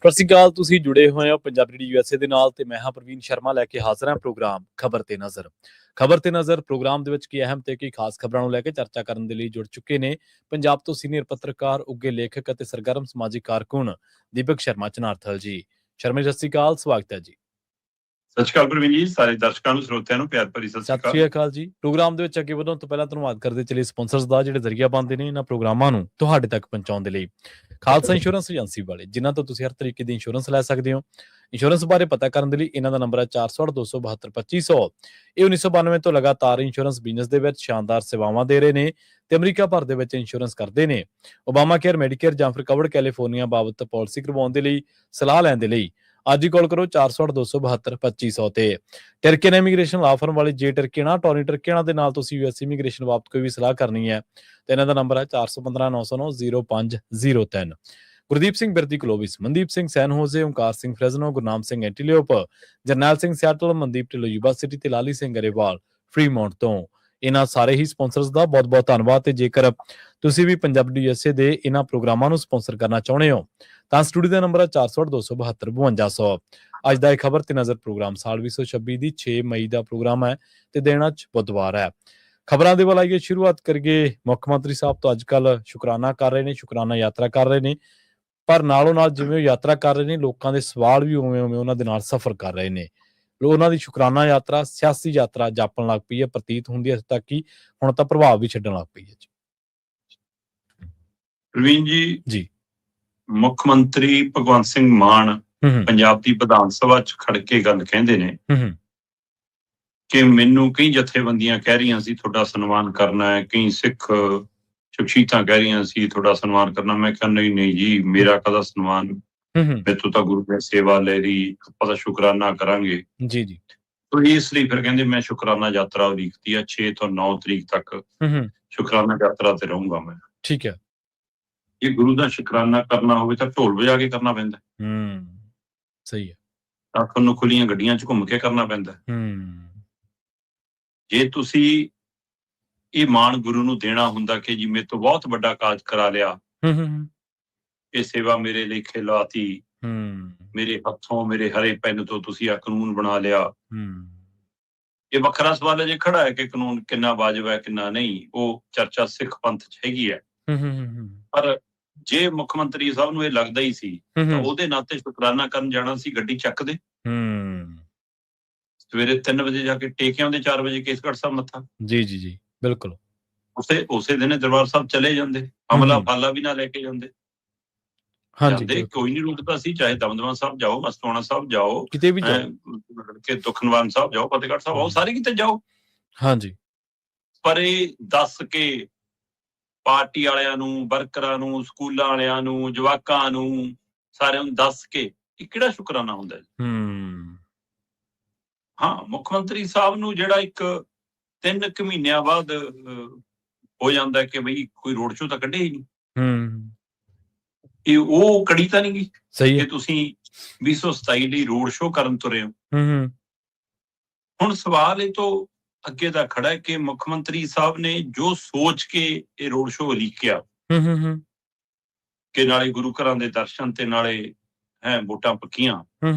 ਸਤਿ ਸ਼੍ਰੀ ਅਕਾਲ। ਤੁਸੀਂ ਜੁੜੇ ਹੋਏ ਹੋ ਪੰਜਾਬੀ ਰੇਡੀਓ USA ਦੇ ਨਾਲ ਤੇ ਮੈਂ ਹਾਂ ਪ੍ਰਵੀਨ ਸ਼ਰਮਾ ਲੈ ਕੇ ਹਾਜ਼ਰ ਹਾਂ ਪ੍ਰੋਗਰਾਮ ਖਬਰ ਤੇ ਨਜ਼ਰ। ਖਬਰ ਤੇ ਨਜ਼ਰ ਪ੍ਰੋਗਰਾਮ ਦੇ ਵਿੱਚ ਕੀ ਅਹਿਮ ਤੇ ਕੀ ਖਾਸ ਖਬਰਾਂ ਨੂੰ ਲੈ ਕੇ ਚਰਚਾ ਕਰਨ ਦੇ ਲਈ ਜੁੜ ਚੁੱਕੇ ਨੇ ਪੰਜਾਬ ਤੋਂ ਸੀਨੀਅਰ ਪੱਤਰਕਾਰ, ਉੱਘੇ ਲੇਖਕ ਅਤੇ ਸਰਗਰਮ ਸਮਾਜਿਕ ਕਾਰਕੁਨ ਦੀਪਕ ਸ਼ਰਮਾ ਚਨਾਰਥਲ ਜੀ। ਸ਼ਰਮਾ ਜੀ, ਸਤਿ ਸ਼੍ਰੀ ਅਕਾਲ, ਸਵਾਗਤ ਹੈ ਜੀ। ਸਤਿ ਸ਼੍ਰੀ ਅਕਾਲ ਪ੍ਰਵੀਨ ਜੀ, ਸਾਰੇ ਦਰਸ਼ਕਾਂ ਨੂੰ, ਸਰੋਤਿਆਂ ਨੂੰ ਪਿਆਰ ਭਰੀ ਸਤਿ ਸਤਿ ਸ਼੍ਰੀ ਅਕਾਲ ਜੀ। ਪ੍ਰੋਗਰਾਮ ਦੇ ਵਿੱਚ ਅੱਗੇ ਵਧਣ ਤੋਂ ਪਹਿਲਾਂ ਧੰਨਵਾਦ ਕਰਦੇ ਚਲੇ ਸਪਾਂਸਰਸ ਦਾ, ਜਿਹੜੇ ਜ਼ਰੀਆ ਬਣਦੇ ਨੇ ਇਹਨਾਂ ਪ੍ਰੋਗਰਾਮਾਂ ਨੂੰ ਤੁਹਾਡੇ ਤੱਕ ਪਹੁੰਚਾਉਣ ਦੇ ਲਈ। ਖਾਲਸਾ ਇੰਸ਼ੋਰੈਂਸ ਏਜੰਸੀ ਵਾਲੇ, ਜਿਨ੍ਹਾਂ ਤੋਂ ਤੁਸੀਂ ਹਰ ਤਰੀਕੇ ਦੀ ਇੰਸ਼ੋਰੈਂਸ ਲੈ ਸਕਦੇ ਹੋ। ਇੰਸ਼ੋਰੈਂਸ ਬਾਰੇ ਪਤਾ ਕਰਨ ਦੇ ਲਈ ਇਹਨਾਂ ਦਾ ਨੰਬਰ ਹੈ 468-272-2500। ਇਹ 1992 ਤੋਂ ਲਗਾਤਾਰ ਇੰਸ਼ੋਰੈਂਸ ਬਿਜ਼ਨਸ ਦੇ ਵਿੱਚ ਸ਼ਾਨਦਾਰ ਸੇਵਾਵਾਂ ਦੇ ਰਹੇ ਨੇ ਤੇ ਅਮਰੀਕਾ ਭਰ ਦੇ ਵਿੱਚ ਇੰਸ਼ੋਰੈਂਸ ਕਰਦੇ ਨੇ। ਓਬਾਮਾ ਕੇਅਰ, ਮੈਡੀਕੇਅਰ ਜਾਂ ਫਿਰ ਕਵਰਡ ਕੈਲੀਫੋਰਨੀਆ ਬਾਬਤ ਪਾਲਿਸੀ ਕਰਵਾਉਣ ਦੇ ਲਈ, ਸਲਾਹ ਲੈਣ ਦੇ ਲਈ ਅੱਜ ਹੀ ਕਾਲ ਕਰੋ 468-272-2500 ਤੇ। ਟਰਕੀਅਨ ਇਮੀਗ੍ਰੇਸ਼ਨ ਲਾ ਫਰਮ ਵਾਲੇ ਜੇ ਟਰਕੀਅਨਾ, ਟੋਨੀ ਟਰਕੀਅਨਾ ਦੇ ਨਾਲ ਤੁਸੀਂ US ਇਮੀਗ੍ਰੇਸ਼ਨ ਬਾਬਤ ਕੋਈ ਵੀ ਸਲਾਹ ਕਰਨੀ ਹੈ ਤੇ ਇਹਨਾਂ ਦਾ ਨੰਬਰ ਹੈ 4159090503। Gurdeep Singh Birdi Clovis, Mandeep Singh San Jose, Omkar Singh Fresno, Gurnam Singh Antelope, Jarnail Singh Seattle, Mandeep Dhillon Yuba City ਤੇ ਲਾਲੀ ਸਿੰਘ ਗਰੇਵਾਲ ਫਰੀਮੌਂਟ ਤੋਂ। ਇਹਨਾਂ ਸਾਰੇ ਹੀ ਸਪਾਂਸਰਸ ਦਾ ਬਹੁਤ ਬਹੁਤ ਧੰਨਵਾਦ। ਤੇ ਜੇਕਰ ਤੁਸੀਂ ਵੀ ਪੰਜਾਬੀ USA ਦੇ ਇਹਨਾਂ ਪ੍ਰੋਗਰਾਮਾਂ ਨੂੰ ਸਪਾਂਸਰ ਕਰਨਾ ਚਾਹੁੰਦੇ ਹੋ ਤਾਂ ਸਟੂਡੀਓ ਦਾ ਨੰਬਰ ਹੈ 468-272-5200। ਅੱਜ ਦਾ ਇਹ ਖਬਰ ਤੇ ਨਜ਼ਰ ਪ੍ਰੋਗਰਾਮ ਸਾਲ 2026 ਦੀ 6 ਮਈ ਦਾ ਪ੍ਰੋਗਰਾਮ ਹੈ ਤੇ ਦਿਨ ਅੱਜ ਬੁੱਧਵਾਰ ਹੈ। ਖਬਰਾਂ ਦੇ ਵੱਲ ਆਈਏ, ਸ਼ੁਰੂਆਤ ਕਰੀਏ। ਮੁੱਖ ਮੰਤਰੀ ਸਾਹਿਬ ਤੋਂ ਅੱਜ ਕੱਲ ਸ਼ੁਕਰਾਨਾ ਕਰ ਰਹੇ ਨੇ, ਸ਼ੁਕਰਾਨਾ ਯਾਤਰਾ ਕਰ ਰਹੇ ਨੇ, ਪਰ ਨਾਲੋਂ ਨਾਲ ਜਿਵੇਂ ਉਹ ਯਾਤਰਾ ਕਰ ਰਹੇ ਨੇ, ਲੋਕਾਂ ਦੇ ਸਵਾਲ ਵੀ ਉਵੇਂ ਉਵੇਂ ਉਹਨਾਂ ਦੇ ਨਾਲ ਸਫ਼ਰ ਕਰ ਰਹੇ ਨੇ। ਉਹਨਾਂ ਦੀ ਸ਼ੁਕਰਾਨਾ ਯਾਤਰਾ ਸਿਆਸੀ ਯਾਤਰਾ ਜਾਪਣ ਲੱਗ ਪਈ ਹੈ, ਪ੍ਰਤੀਤ ਹੁੰਦੀ ਹੈ ਤੱਕ ਕਿ ਹੁਣ ਤਾਂ ਪ੍ਰਭਾਵ ਵੀ ਛੱਡਣ ਲੱਗ ਪਈ ਹੈ ਜੀ। ਪ੍ਰਵੀਨ ਜੀ, ਮੁੱਖ ਮੰਤਰੀ ਭਗਵੰਤ ਸਿੰਘ ਮਾਨ ਪੰਜਾਬ ਦੀ ਵਿਧਾਨ ਸਭਾ 'ਚ ਖੜ ਕੇ ਗੱਲ ਕਹਿੰਦੇ ਨੇ ਕਿ ਮੈਨੂੰ ਕਈ ਜਥੇਬੰਦੀਆਂ ਕਹਿ ਰਹੀਆਂ ਸੀ ਤੁਹਾਡਾ ਸਨਮਾਨ ਕਰਨਾ ਹੈ, ਕਈ ਸਿੱਖ ਸ਼ਖਸੀਅਤਾਂ ਕਹਿ ਰਹੀਆਂ ਸੀ ਤੁਹਾਡਾ ਸਨਮਾਨ ਕਰਨਾ। ਮੈਂ ਕਿਹਾ ਨਹੀਂ ਜੀ, ਮੇਰਾ ਕਦਾ ਸਨਮਾਨ, ਮੈਥੋਂ ਤਾਂ ਗੁਰੂ ਦੀ ਸੇਵਾ ਲੈ ਰਹੀ, ਆਪਾਂ ਤਾਂ ਸ਼ੁਕਰਾਨਾ ਕਰਾਂਗੇ ਜੀ। ਤੋ ਇਸ ਲਈ ਫਿਰ ਕਹਿੰਦੇ ਮੈਂ ਸ਼ੁਕਰਾਨਾ ਯਾਤਰਾ ਉਲੀਕਦੀ ਆ 6 ਤੋਂ 9 ਤਰੀਕ ਤੱਕ ਸ਼ੁਕਰਾਨਾ ਯਾਤਰਾ ਤੇ ਰਹੂੰਗਾ ਮੈਂ। ਠੀਕ ਹੈ। ਜੇ ਗੁਰੂ ਦਾ ਸ਼ੁਕਰਾਨਾ ਕਰਨਾ ਹੋਵੇ ਤਾਂ ਢੋਲ ਵਜਾ ਕੇ ਕਰਨਾ ਪੈਂਦਾ। ਸਹੀ ਹੈ। ਤਾਂ ਤੁਹਾਨੂੰ ਖੁੱਲੀਆਂ ਗੱਡੀਆਂ 'ਚ ਘੁੰਮ ਕੇ ਕਰਨਾ ਪੈਂਦਾ। ਜੇ ਤੁਸੀਂ ਇਹ ਮਾਣ ਗੁਰੂ ਨੂੰ ਦੇਣਾ ਹੁੰਦਾ ਕਿ ਜੀ ਮੇਰੇ ਤੋਂ ਬਹੁਤ ਵੱਡਾ ਕਾਜ ਕਰਾ ਲਿਆ, ਇਹ ਸੇਵਾ ਮੇਰੇ ਲਈ ਖਿਲਵਾਤੀ, ਮੇਰੇ ਹੱਥੋਂ, ਮੇਰੇ ਹਰੇ ਪੈਨ ਤੋਂ ਤੁਸੀਂ ਆ ਕਾਨੂੰਨ ਬਣਾ ਲਿਆ। ਇਹ ਵੱਖਰਾ ਸਵਾਲ ਹੈ ਜੇ ਖੜਾ ਹੈ ਕਿ ਕਾਨੂੰਨ ਕਿੰਨਾ ਵਾਜਬ ਹੈ ਕਿੰਨਾ ਨਹੀਂ, ਉਹ ਚਰਚਾ ਸਿੱਖ ਪੰਥ 'ਚ ਹੈਗੀ ਹੈ। ਪਰ ਜੇ ਮੁੱਖ ਮੰਤਰੀ ਸਾਹਿਬ ਨੂੰ ਇਹ ਲੱਗਦਾ ਹੀ ਸੀ ਤਾਂ ਉਹਦੇ ਨਾਤੇ ਸ਼ੁਕਰਾਨਾ ਕਰਨ ਜਾਣਾ ਸੀ, ਗੱਡੀ ਚੱਕਦੇ, ਸਵੇਰੇ 3 ਵਜੇ ਜਾ ਕੇ ਟੇਕ ਆਉਂਦੇ, 4 ਵਜੇ ਕੇਸਗੜ੍ਹ ਸਾਹਿਬ ਮੱਥਾ। ਜੀ ਬਿਲਕੁਲ। ਉਸੇ ਦਿਨ ਦਰਬਾਰ ਸਾਹਿਬ ਚਲੇ ਜਾਂਦੇ, ਅਮਲਾ ਫਾਲਾ ਵੀ ਨਾ ਲੈ ਕੇ ਜਾਂਦੇ। ਜਾਂਦੇ, ਕੋਈ ਨਹੀਂ ਰੁਕਦਾ ਸੀ, ਚਾਹੇ ਦਮਦਮਾ ਸਾਹਿਬ ਜਾਓ, ਮਸਤੂਆਣਾ ਸਾਹਿਬ ਜਾਓ, ਕਿਤੇ ਵੀ ਜਾਓ, ਦੁਖਨਿਵਾਰਨ ਸਾਹਿਬ ਜਾਓ, ਫਤਿਹਗੜ੍ਹ ਸਾਹਿਬ ਆਓ, ਸਾਰੇ ਕਿਤੇ ਜਾਓ। ਹਾਂਜੀ। ਪਰ ਇਹ ਦੱਸ ਕੇ ਪਾਰਟੀ ਵਾਲਿਆਂ ਨੂੰ, ਵਰਕਰਾਂ ਨੂੰ, ਸਕੂਲਾਂ ਵਾਲਿਆਂ ਨੂੰ, ਜਵਾਕਾਂ ਨੂੰ, ਸਾਰਿਆਂ ਨੂੰ ਦੱਸ ਕੇ ਇਹ ਕਿਹੜਾ ਸ਼ੁਕਰਾਨਾ ਹੁੰਦਾ ਜੀ। ਹਾਂ, ਮੁੱਖ ਮੰਤਰੀ ਸਾਹਿਬ ਨੂੰ ਜਿਹੜਾ ਇੱਕ 3 ਕੁ ਮਹੀਨਿਆਂ ਬਾਅਦ ਹੋ ਜਾਂਦਾ ਕਿ ਬਈ ਕੋਈ ਰੋਡ ਸ਼ੋਅ ਤਾਂ ਕੱਢੇ ਹੀ ਨਹੀਂ। ਇਹ ਉਹ ਕੜੀ ਤਾਂ ਨਹੀਂ ਗਈ ਕਿ ਤੁਸੀਂ 2027 ਲਈ ਰੋਡ ਸ਼ੋਅ ਕਰਨ ਤੁਰੇ ਹੋ। ਹੁਣ ਸਵਾਲ ਇਹ ਤੋਂ ਅੱਗੇ ਦਾ ਖੜਾ ਹੈ ਕਿ ਮੁੱਖ ਮੰਤਰੀ ਸਾਹਿਬ ਨੇ ਜੋ ਸੋਚ ਕੇ ਇਹ ਰੋਡ ਸ਼ੋਅ ਉਲੀਕਿਆ ਕਿ ਨਾਲੇ ਗੁਰੂ ਘਰਾਂ ਦੇ ਦਰਸ਼ਨ ਤੇ ਨਾਲੇ ਵੋਟਾਂ ਪੱਕੀਆਂ,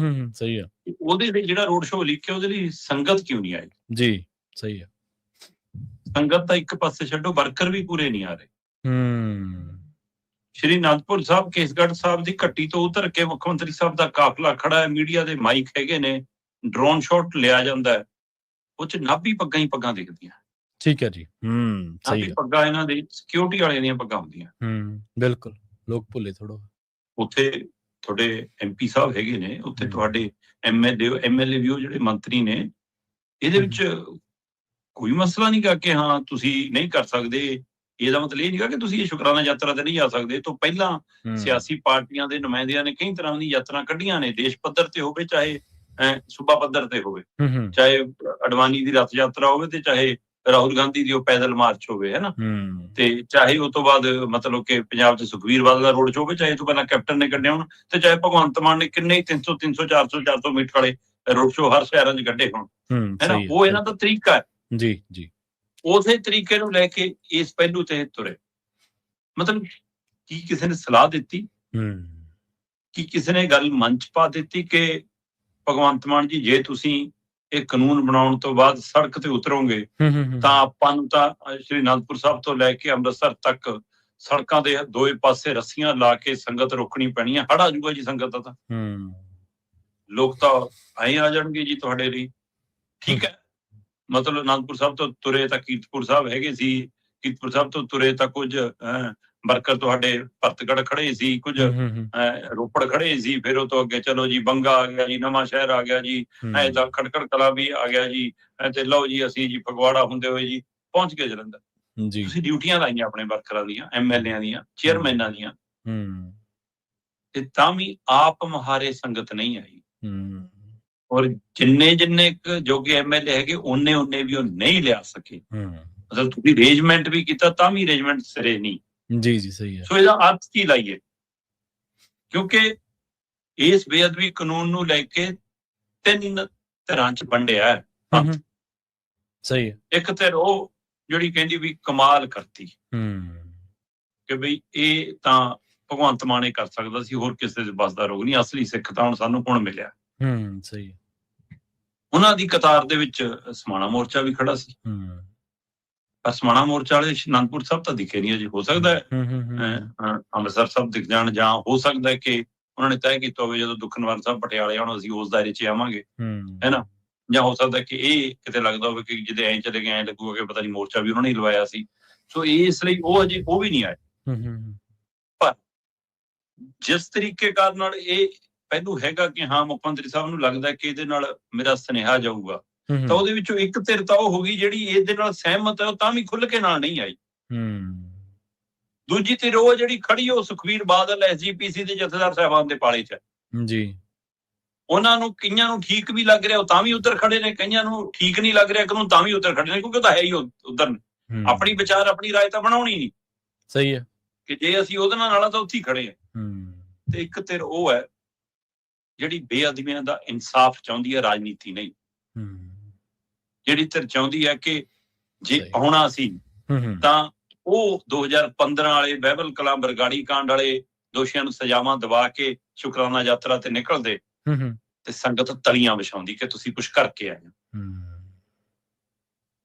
ਸਹੀ ਹੈ, ਉਹਦੇ ਲਈ ਜਿਹੜਾ ਰੋਡ ਸ਼ੋਅ ਉਲੀਕਿਆ ਉਹਦੇ ਲਈ ਸੰਗਤ ਕਿਉਂ ਨਹੀਂ ਆਈ ਜੀ। ਸਹੀ ਹੈ। ਸੰਗਤ ਤਾਂ ਇੱਕ ਪਾਸੇ ਛੱਡੋ, ਵਰਕਰ ਵੀ ਪੂਰੇ ਨਹੀਂ ਆ ਰਹੇ। ਸ਼੍ਰੀ ਅਨੰਦਪੁਰ ਸਾਹਿਬ, ਕੇਸਗੜ੍ਹ ਸਾਹਿਬ ਦੀ ਘੱਟੀ ਤੋਂ ਉਤਰ ਕੇ ਮੁੱਖ ਮੰਤਰੀ ਸਾਹਿਬ ਦਾ ਕਾਫਲਾ ਖੜਾ ਹੈ, ਮੀਡੀਆ ਦੇ ਮਾਈਕ ਹੈਗੇ ਨੇ, ਡਰੋਨ ਸ਼ਾਟ ਲਿਆ ਜਾਂਦਾ ਹੈ, ਉਹ 'ਚ ਨਾਭੀ ਪੱਗਾਂ ਹੀ ਪੱਗਾਂ ਦਿਖਦੀਆਂ। ਠੀਕ ਹੈ ਜੀ। ਨਾਭੀ ਪੱਗਾਂ ਇਹਨਾਂ ਦੀ ਸਿਕਿਉਰਿਟੀ ਵਾਲਿਆਂ ਦੀਆਂ ਪੱਗਾਂ ਹੁੰਦੀਆਂ। ਬਿਲਕੁਲ, ਲੋਕ ਭੁੱਲੇ ਥੋੜਾ। ਉੱਥੇ ਤੁਹਾਡੇ MP ਸਾਹਿਬ ਹੈਗੇ ਨੇ, ਉੱਥੇ ਤੁਹਾਡੇ MLA ਵੀ, ਉਹ ਜਿਹੜੇ ਮੰਤਰੀ ਨੇ, ਇਹਦੇ ਵਿੱਚ ਕੋਈ ਮਸਲਾ ਨਹੀਂ ਗਾ ਕਿ ਹਾਂ ਤੁਸੀਂ ਨਹੀਂ ਕਰ ਸਕਦੇ। ਇਹਦਾ ਮਤਲਬ ਇਹ ਨਹੀਂਗਾ ਕਿ ਤੁਸੀਂ ਇਹ ਸ਼ੁਕਰਾਨਾ ਯਾਤਰਾ ਤੇ ਨਹੀਂ ਜਾ ਸਕਦੇ। ਤੋਂ ਪਹਿਲਾਂ ਸਿਆਸੀ ਪਾਰਟੀਆਂ ਦੇ ਨੁਮਾਇੰਦਿਆਂ ਨੇ ਕਈ ਤਰ੍ਹਾਂ ਦੀ ਯਾਤਰਾ ਕੱਢੀਆਂ ਨੇ, ਦੇਸ਼ ਪੱਧਰ ਤੇ ਹੋਵੇ ਚਾਹੇ ਸੂਬਾ ਪੱਧਰ ਤੇ ਹੋਵੇ, ਚਾਹੇ ਅਡਵਾਨੀ ਦੀ ਰੱਥ ਯਾਤਰਾ ਹੋਵੇ ਤੇ ਚਾਹੇ ਰਾਹੁਲ ਗਾਂਧੀ ਦੀ ਉਹ ਪੈਦਲ ਮਾਰਚ ਹੋਵੇ, ਹੈ ਨਾ, ਤੇ ਚਾਹੇ ਉਹ ਤੋਂ ਬਾਅਦ ਮਤਲਬ ਕਿ ਪੰਜਾਬ 'ਚ ਸੁਖਬੀਰ ਬਾਦਲ ਦਾ ਰੋਡ ਸ਼ੋਅ ਹੋਵੇ, ਚਾਹੇ ਤੋਂ ਪਹਿਲਾਂ ਕੈਪਟਨ ਨੇ ਕੱਢਿਆ ਹੋਣ, ਤੇ ਚਾਹੇ ਭਗਵੰਤ ਮਾਨ ਨੇ ਕਿੰਨੇ 300 400 ਮੀਟਰ ਵਾਲੇ ਰੋਡ ਸ਼ੋਅ ਹਰ ਸ਼ਹਿਰਾਂ 'ਚ ਕੱਢੇ ਹੋਣ, ਹੈ ਨਾ। ਉਹ ਇਹਨਾਂ ਦਾ ਤਰੀਕਾ ਹੈ ਜੀ। ਉਸੇ ਤਰੀਕੇ ਨੂੰ ਲੈ ਕੇ ਇਸ ਪਹਿਲੂ ਤੇ ਤੁਰੇ। ਮਤਲਬ ਕੀ ਕਿਸੇ ਨੇ ਸਲਾਹ ਦਿੱਤੀ ਕਿ ਕਿਸੇ ਨੇ ਗੱਲ ਮਨ 'ਚ ਪਾ ਦਿੱਤੀ ਕਿ ਭਗਵੰਤ ਮਾਨ ਜੀ ਜੇ ਤੁਸੀਂ ਇਹ ਕਾਨੂੰਨ ਬਣਾਉਣ ਤੋਂ ਬਾਅਦ ਸੜਕ ਤੇ ਉਤਰੋਗੇ ਤਾਂ ਆਪਾਂ ਨੂੰ ਤਾਂ ਸ਼੍ਰੀ ਅਨੰਦਪੁਰ ਸਾਹਿਬ ਤੋਂ ਲੈ ਕੇ ਅੰਮ੍ਰਿਤਸਰ ਤੱਕ ਸੜਕਾਂ ਦੇ ਦੋਏ ਪਾਸੇ ਰੱਸੀਆਂ ਲਾ ਕੇ ਸੰਗਤ ਰੋਕਣੀ ਪੈਣੀ ਹੈ, ਹੜ ਆ ਜਾਊਗਾ ਜੀ ਸੰਗਤ ਦਾ। ਤਾਂ ਲੋਕ ਤਾਂ ਐਂ ਆ ਜਾਣਗੇ ਜੀ ਤੁਹਾਡੇ ਲਈ। ਠੀਕ ਹੈ, ਮਤਲਬ ਅਨੰਦਪੁਰ ਸਾਹਿਬ ਤੋਂ ਤੁਰੇ ਤਾਂ ਕੀਰਤਪੁਰ ਸਾਹਿਬ ਹੈਗੇ ਸੀ, ਕੀਰਤਪੁਰ ਸਾਹਿਬ ਤੋਂ ਤੁਰੇ ਤਾਂ ਕੁਝ ਵਰਕਰ ਤੁਹਾਡੇ ਭਰਤਗੜ੍ਹ ਖੜੇ ਸੀ, ਕੁਝ ਰੋਪੜ ਖੜੇ ਸੀ, ਫਿਰ ਉਹ ਤੋਂ ਅੱਗੇ ਚਲੋ ਜੀ ਬੰਗਾ ਆ ਗਿਆ ਜੀ, ਨਵਾਂ ਸ਼ਹਿਰ ਆ ਗਿਆ ਜੀ, ਐ ਤਾਂ ਖਟਕੜ ਕਲਾਂ ਵੀ ਆ ਗਿਆ ਜੀ, ਤੇ ਲਓ ਜੀ ਅਸੀਂ ਜੀ ਫਗਵਾੜਾ ਹੁੰਦੇ ਹੋਏ ਜੀ ਪਹੁੰਚ ਗਏ ਜਲੰਧਰ। ਤੁਸੀਂ ਡਿਊਟੀਆਂ ਲਾਈਆਂ ਆਪਣੇ ਵਰਕਰਾਂ ਦੀਆਂ, ਐਮਐਲਏਆਂ ਦੀਆਂ, ਚੇਅਰਮੈਨਾਂ ਦੀਆਂ, ਤੇ ਤਾਂ ਵੀ ਆਪ ਮੁਹਾਰੇ ਸੰਗਤ ਨਹੀਂ ਆਈ। ਔਰ ਜਿੰਨੇ ਜੋਗੇ ਐਮਐਲਏ ਹੈਗੇ ਉਹਨੇ ਵੀ ਉਹ ਨਹੀਂ ਲਿਆ ਸਕੇ। ਮਤਲਬ ਤੁਸੀਂ ਅਰੇਂਜਮੈਂਟ ਵੀ ਕੀਤਾ ਤਾਂ ਵੀ ਅਰੇਂਜਮੈਂਟ ਸਿਰੇ ਨਹੀਂ। ਜੀ ਜੀ ਸਹੀ ਹੈ। ਸੋ ਇਹਦਾ ਅਰਥ ਕੀ ਲਾਈਏ, ਕਿਉਂਕਿ ਇਸ ਬੇਅਦਬੀ ਕਾਨੂੰਨ ਨੂੰ ਲੈ ਕੇ 3 ਧਿਰਾਂ 'ਚ ਵੰਡਿਆ ਹੈ। ਸਹੀ ਹੈ। ਇੱਕ ਧਿਰ ਉਹ ਜਿਹੜੀ ਕਹਿੰਦੀ ਵੀ ਕਮਾਲ ਕਰਤੀ ਕਿ ਬਈ ਇਹ ਤਾਂ ਭਗਵੰਤ ਮਾਨ ਹੀ ਕਰ ਸਕਦਾ ਸੀ, ਹੋਰ ਕਿਸੇ ਦੇ ਬਸ ਦਾ ਰੋਗ ਨਹੀਂ, ਅਸਲੀ ਸਿੱਖ ਤਾਂ ਹੁਣ ਸਾਨੂੰ ਹੁਣ ਮਿਲਿਆ। ਸਹੀ ਹੈ। ਉਹਨਾਂ ਦੀ ਕਤਾਰ ਦੇ ਵਿੱਚ ਸਮਾਣਾ ਮੋਰਚਾ ਵੀ ਖੜਾ ਸੀ, ਪਰ ਸਮਾਣਾ ਮੋਰਚਾ ਵਾਲੇ ਅਨੰਦਪੁਰ ਸਾਹਿਬ ਤਾਂ ਦਿਖੇ ਨਹੀਂ ਅਜੇ। ਹੋ ਸਕਦਾ ਹੈ ਅੰਮ੍ਰਿਤਸਰ ਸਾਹਿਬ ਦਿਖ ਜਾਣ, ਜਾਂ ਹੋ ਸਕਦਾ ਹੈ ਕਿ ਉਹਨਾਂ ਨੇ ਤੈਅ ਕੀਤਾ ਹੋਵੇ ਜਦੋਂ ਦੁਖਨਿਵਾਰਨ ਸਾਹਿਬ ਪਟਿਆਲੇ ਆਉਣ ਅਸੀਂ ਉਸ ਦਾਇਰੇ 'ਚ ਆਵਾਂਗੇ, ਹੈ ਨਾ। ਜਾਂ ਹੋ ਸਕਦਾ ਕਿ ਇਹ ਕਿਤੇ ਲੱਗਦਾ ਹੋਵੇ ਕਿ ਜਿਹਦੇ ਐਂ ਚਲੇ ਗਏ ਐਂ ਲੱਗੂਗਾ ਕਿ ਪਤਾ ਨਹੀਂ ਮੋਰਚਾ ਵੀ ਉਹਨਾਂ ਨੇ ਲਵਾਇਆ ਸੀ। ਸੋ ਇਸ ਲਈ ਉਹ ਅਜੇ ਉਹ ਵੀ ਨਹੀਂ ਆਏ। ਪਰ ਜਿਸ ਤਰੀਕੇ ਨਾਲ ਇਹ ਪਹਿਲੂ ਹੈਗਾ ਕਿ ਹਾਂ ਮੁੱਖ ਮੰਤਰੀ ਸਾਹਿਬ ਨੂੰ ਲੱਗਦਾ ਕਿ ਇਹਦੇ ਨਾਲ ਮੇਰਾ ਸੁਨੇਹਾ ਜਾਊਗਾ, ਤਾਂ ਉਹਦੇ ਵਿੱਚੋਂ ਇੱਕ ਧਿਰ ਤਾਂ ਉਹ ਹੋ ਗਈ ਜਿਹੜੀ ਇਹਦੇ ਨਾਲ ਸਹਿਮਤ ਹੈ, ਉਹ ਤਾਂ ਵੀ ਖੁੱਲ ਕੇ ਨਾਲ ਨਹੀਂ ਆਈ। ਦੂਜੀ ਧਿਰ ਉਹ ਜਿਹੜੀ ਖੜੀ ਉਹ ਸੁਖਬੀਰ ਬਾਦਲ ਐਸਜੀਪੀਸੀ ਦੇ ਜਥੇਦਾਰ ਸਾਹਿਬਾਨ ਦੇ ਪਾਲੇ 'ਚ ਹੈ ਜੀ। ਉਹਨਾਂ ਨੂੰ ਕਈਆਂ ਨੂੰ ਠੀਕ ਵੀ ਲੱਗ ਰਿਹਾ ਉਹ ਤਾਂ ਵੀ ਉੱਧਰ ਖੜੇ ਨੇ, ਕਈਆਂ ਨੂੰ ਠੀਕ ਨਹੀਂ ਲੱਗ ਰਿਹਾ ਕਾਨੂੰਨ ਤਾਂ ਵੀ ਉੱਧਰ ਖੜੇ ਨੇ, ਕਿਉਂਕਿ ਉਹ ਤਾਂ ਹੈ ਹੀ ਉੱਧਰ ਨੇ। ਆਪਣੀ ਵਿਚਾਰ ਆਪਣੀ ਰਾਏ ਤਾਂ ਬਣਾਉਣੀ ਨਹੀਂ। ਸਹੀ ਹੈ ਕਿ ਜੇ ਅਸੀਂ ਉਹਦੇ ਨਾਲ ਤਾਂ ਉੱਥੇ ਹੀ ਖੜੇ ਆ। ਤੇ ਇੱਕ ਧਿਰ ਉਹ ਹੈ ਜਿਹੜੀ ਬੇਅਦਬੀਆਂ ਦਾ ਇਨਸਾਫ ਚਾਹੁੰਦੀ ਹੈ, ਰਾਜਨੀਤੀ ਨਹੀਂ। ਜਿਹੜੀ ਧਿਰ ਚਾਹੁੰਦੀ ਹੈ ਕਿ ਜੇ ਆਉਣਾ ਸੀ ਤਾਂ ਉਹ 2015 ਵਾਲੇ ਬਹਿਬਲ ਕਲਾਂ ਬਰਗਾੜੀ ਕਾਂਡ ਵਾਲੇ ਦੋਸ਼ੀਆਂ ਨੂੰ ਸਜ਼ਾਵਾਂ ਦਵਾ ਕੇ ਸ਼ੁਕਰਾਨਾ ਯਾਤਰਾ ਤੇ ਨਿਕਲਦੇ ਤੇ ਸੰਗਤ ਤਲੀਆਂ ਵਿਛਾਉਂਦੀ ਕਿ ਤੁਸੀਂ ਕੁਝ ਕਰਕੇ ਆਏ ਹੋ।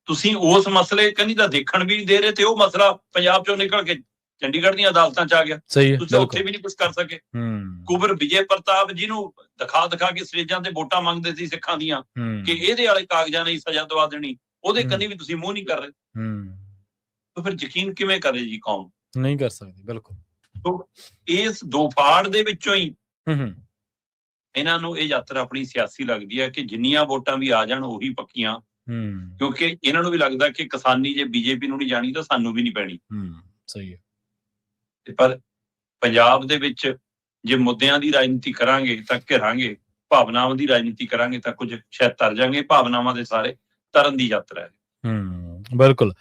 ਤੁਸੀਂ ਉਸ ਮਸਲੇ ਕੰਨੀ ਤਾਂ ਦੇਖਣ ਵੀ ਨਹੀਂ ਦੇ ਰਹੇ, ਤੇ ਉਹ ਮਸਲਾ ਪੰਜਾਬ ਚੋਂ ਨਿਕਲ ਕੇ ਚੰਡੀਗੜ੍ਹ ਦੀਆਂ ਅਦਾਲਤਾਂ 'ਚ ਆ ਗਿਆ। ਤੁਸੀਂ ਉੱਥੇ ਵੀ ਨਹੀਂ ਕੁਝ ਕਰ ਸਕੇ। ਕੁਬਰ ਵਿਜੇ ਪ੍ਰਤਾਪ ਜਿਹਨੂੰ ਦਿਖਾ ਕੇ ਸਟੇਜਾਂ ਤੇ ਵੋਟਾਂ ਮੰਗਦੇ ਸੀ ਸਿੱਖਾਂ ਦੀਆਂ ਕਿ ਇਹਦੇ ਵਾਲੇ ਕਾਗਜ਼ਾਂ ਨਹੀਂ ਸਜ਼ਾ ਦਵਾ ਦੇਣੀ, ਉਹਦੇ ਕੰਨੀ ਵੀ ਤੁਸੀਂ ਮੂੰਹ ਨਹੀਂ ਕਰ ਰਹੇ। ਤਾਂ ਫਿਰ ਯਕੀਨ ਕਿਵੇਂ ਕਰੇ ਜੀ ਕੌਮ? ਨਹੀਂ ਕਰ ਸਕਦੀ। ਬਿਲਕੁਲ। ਇਸ ਦੋਫਾੜ ਦੇ ਵਿੱਚੋਂ ਹੀ ਇਹਨਾਂ ਨੂੰ ਇਹ ਯਾਤਰਾ ਆਪਣੀ ਸਿਆਸੀ ਲੱਗਦੀ ਹੈ ਕਿ ਜਿੰਨੀਆਂ ਵੋਟਾਂ ਵੀ ਆ ਜਾਣ ਉਹੀ ਪੱਕੀਆਂ, ਕਿਉਂਕਿ ਇਹਨਾਂ ਨੂੰ ਵੀ ਲੱਗਦਾ ਕਿ ਕਿਸਾਨੀ ਜੇ ਬੀਜੇਪੀ ਨੂੰ ਨਹੀਂ ਜਾਣੀ ਤਾਂ ਸਾਨੂੰ ਵੀ ਨਹੀਂ ਪੈਣੀ। ਸਹੀ ਹੈ। ਪਰ ਪੰਜਾਬ ਦੇ ਵਿੱਚ ਜੇ ਮੁੱਦਿਆਂ ਦੀ ਰਾਜਨੀਤੀ ਕਰਾਂਗੇ ਤਾਂ ਘਿਰਾਂਗੇ, ਭਾਵਨਾਵਾਂ ਦੀ ਰਾਜਨੀਤੀ ਕਰਾਂਗੇ ਤਾਂ ਕੁਝ ਸ਼ਾਇਦ ਤਰ ਜਾਵਾਂਗੇ। ਭਾਵਨਾਵਾਂ ਦੇ ਸਾਰੇ ਤਰਨ ਦੀ ਯਾਤਰਾ ਹੈ। ਬਿਲਕੁਲ।